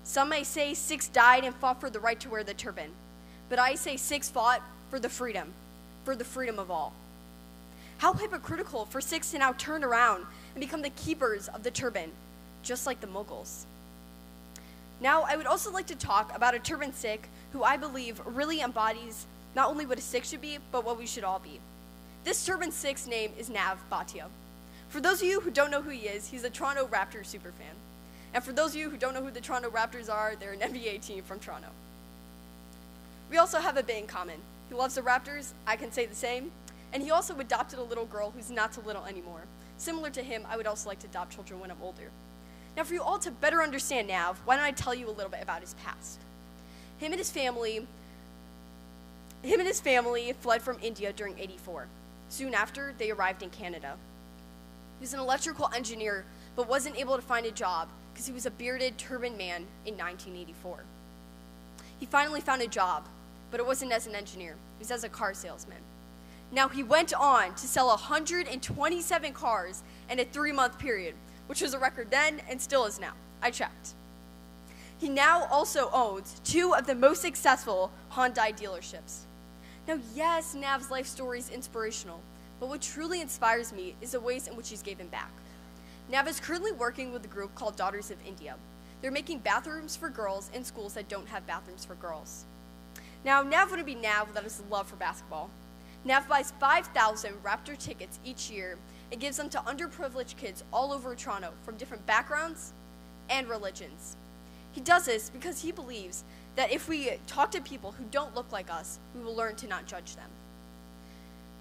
Some may say Sikhs died and fought for the right to wear the turban, but I say Sikhs fought for the freedom of all. How hypocritical for Sikhs to now turn around and become the keepers of the turban, just like the Mughals. Now, I would also like to talk about a turban Sikh who I believe really embodies not only what a Sikh should be, but what we should all be. This turban Sikh's name is Nav Bhatia. For those of you who don't know who he is, he's a Toronto Raptors superfan. And for those of you who don't know who the Toronto Raptors are, they're an NBA team from Toronto. We also have a bit in common. He loves the Raptors, I can say the same, and he also adopted a little girl who's not so little anymore. Similar to him, I would also like to adopt children when I'm older. Now, for you all to better understand Nav, why don't I tell you a little bit about his past? Him and his family fled from India during '84. Soon after, they arrived in Canada. He was an electrical engineer, but wasn't able to find a job because he was a bearded turban man in 1984. He finally found a job, but it wasn't as an engineer. It was as a car salesman. Now, he went on to sell 127 cars in a 3-month period, which was a record then and still is now. I checked. He now also owns 2 of the most successful Hyundai dealerships. Now, yes, Nav's life story is inspirational, but what truly inspires me is the ways in which he's given back. Nav is currently working with a group called Daughters of India. They're making bathrooms for girls in schools that don't have bathrooms for girls. Now, Nav wouldn't be Nav without his love for basketball. Nav buys 5,000 Raptor tickets each year and gives them to underprivileged kids all over Toronto from different backgrounds and religions. He does this because he believes that if we talk to people who don't look like us, we will learn to not judge them.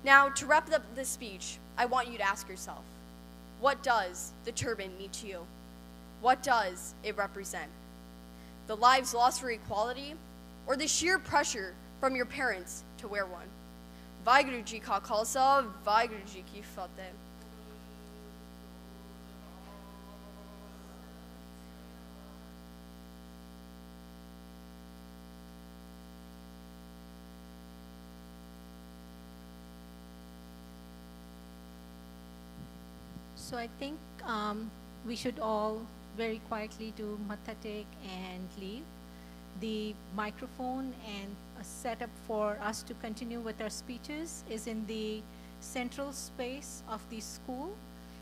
Now, to wrap up this speech, I want you to ask yourself, what does the turban mean to you? What does it represent? The lives lost for equality, or the sheer pressure from your parents to wear one? Vaheguru Ji Ka Khalsa, Vaheguru Ji Ki Fateh. So I think we should all very quietly do Mathatek and leave. The microphone and a setup for us to continue with our speeches is in the central space of the school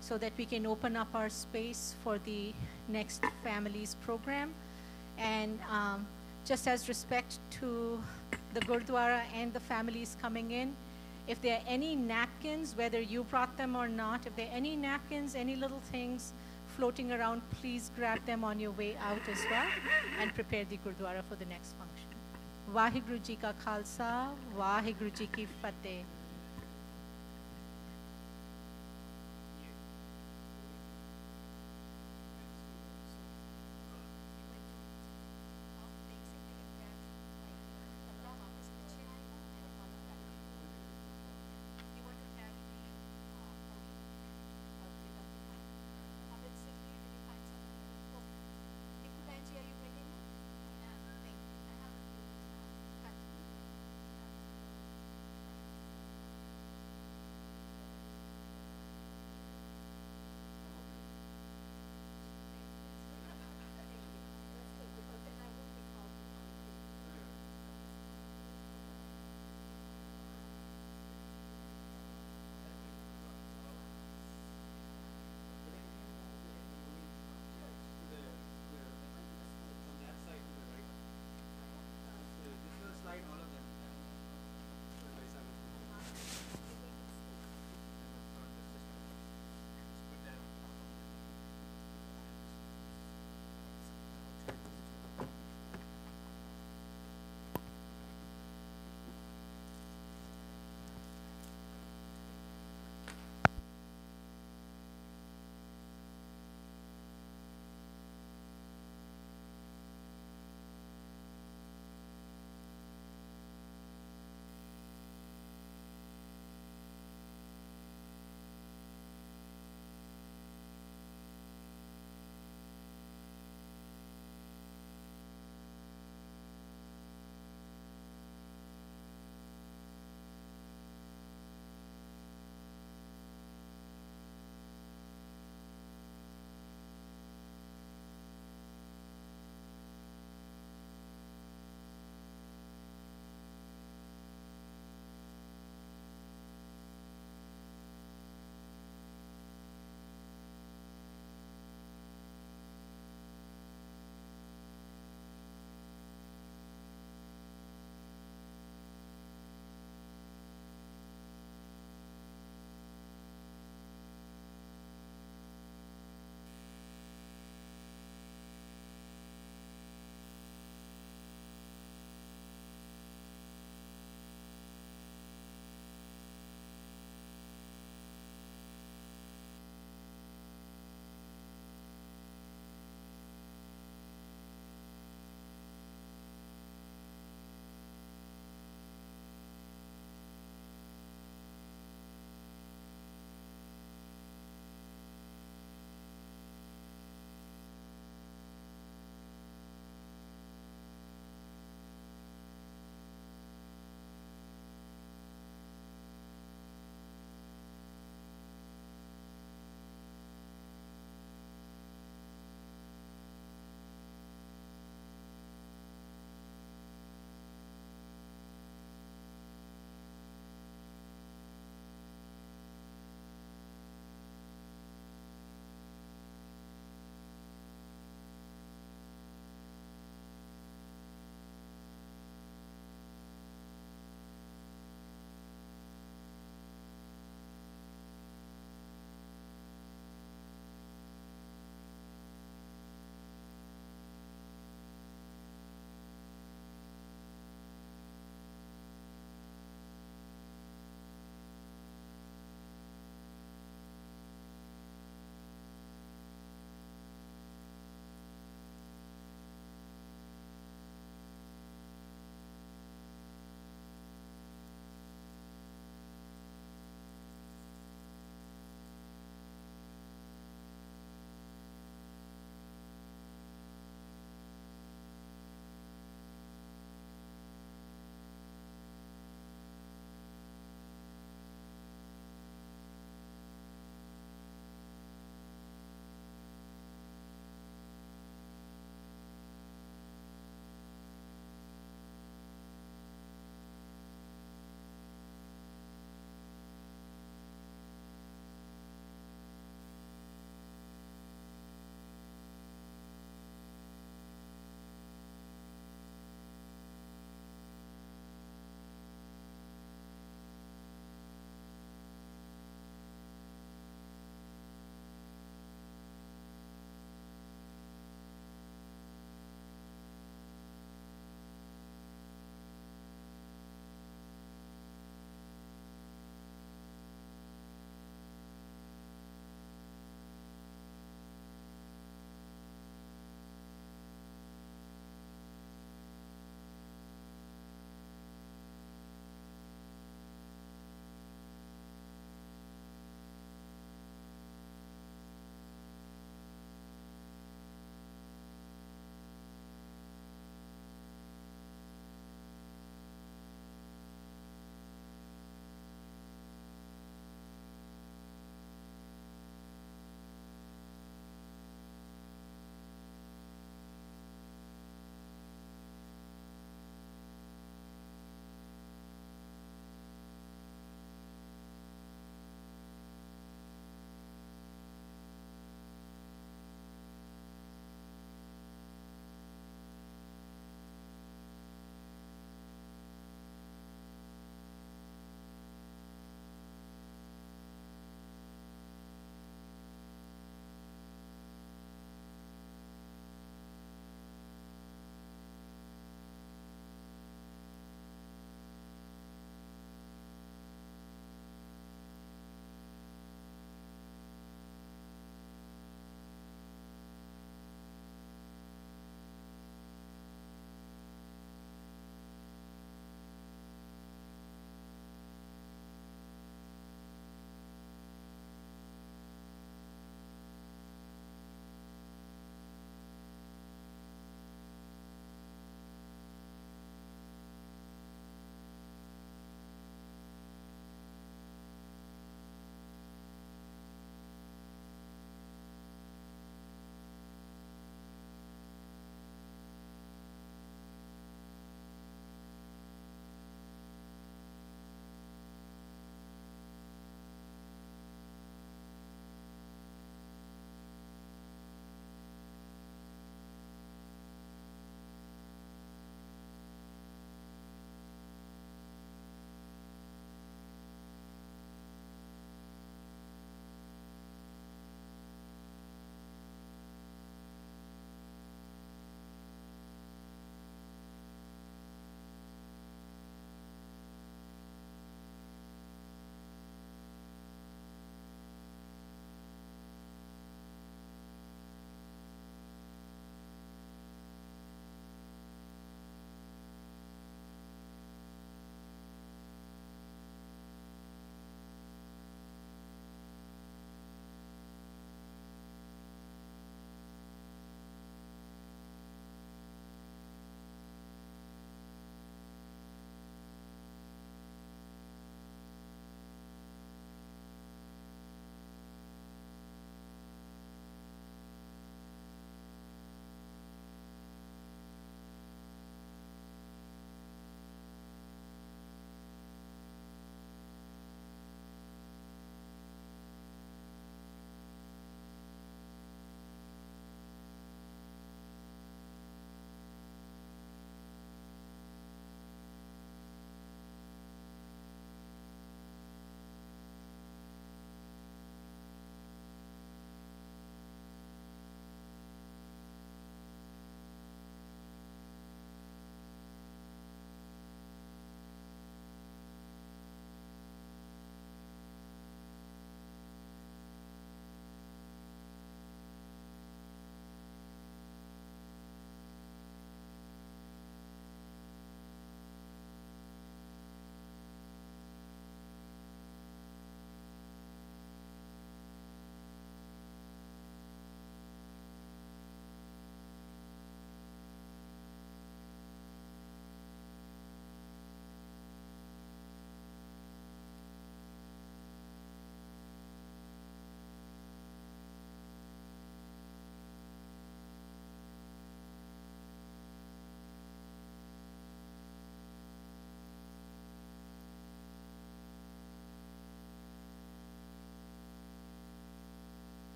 so that we can open up our space for the next families program. And just as respect to the Gurdwara and the families coming in, if there are any napkins, whether you brought them or not, if there are any napkins, any little things floating around, please grab them on your way out as well and prepare the Gurdwara for the next function. Vaheguru Ji Ka Khalsa, Vaheguru Ji Ki Fateh.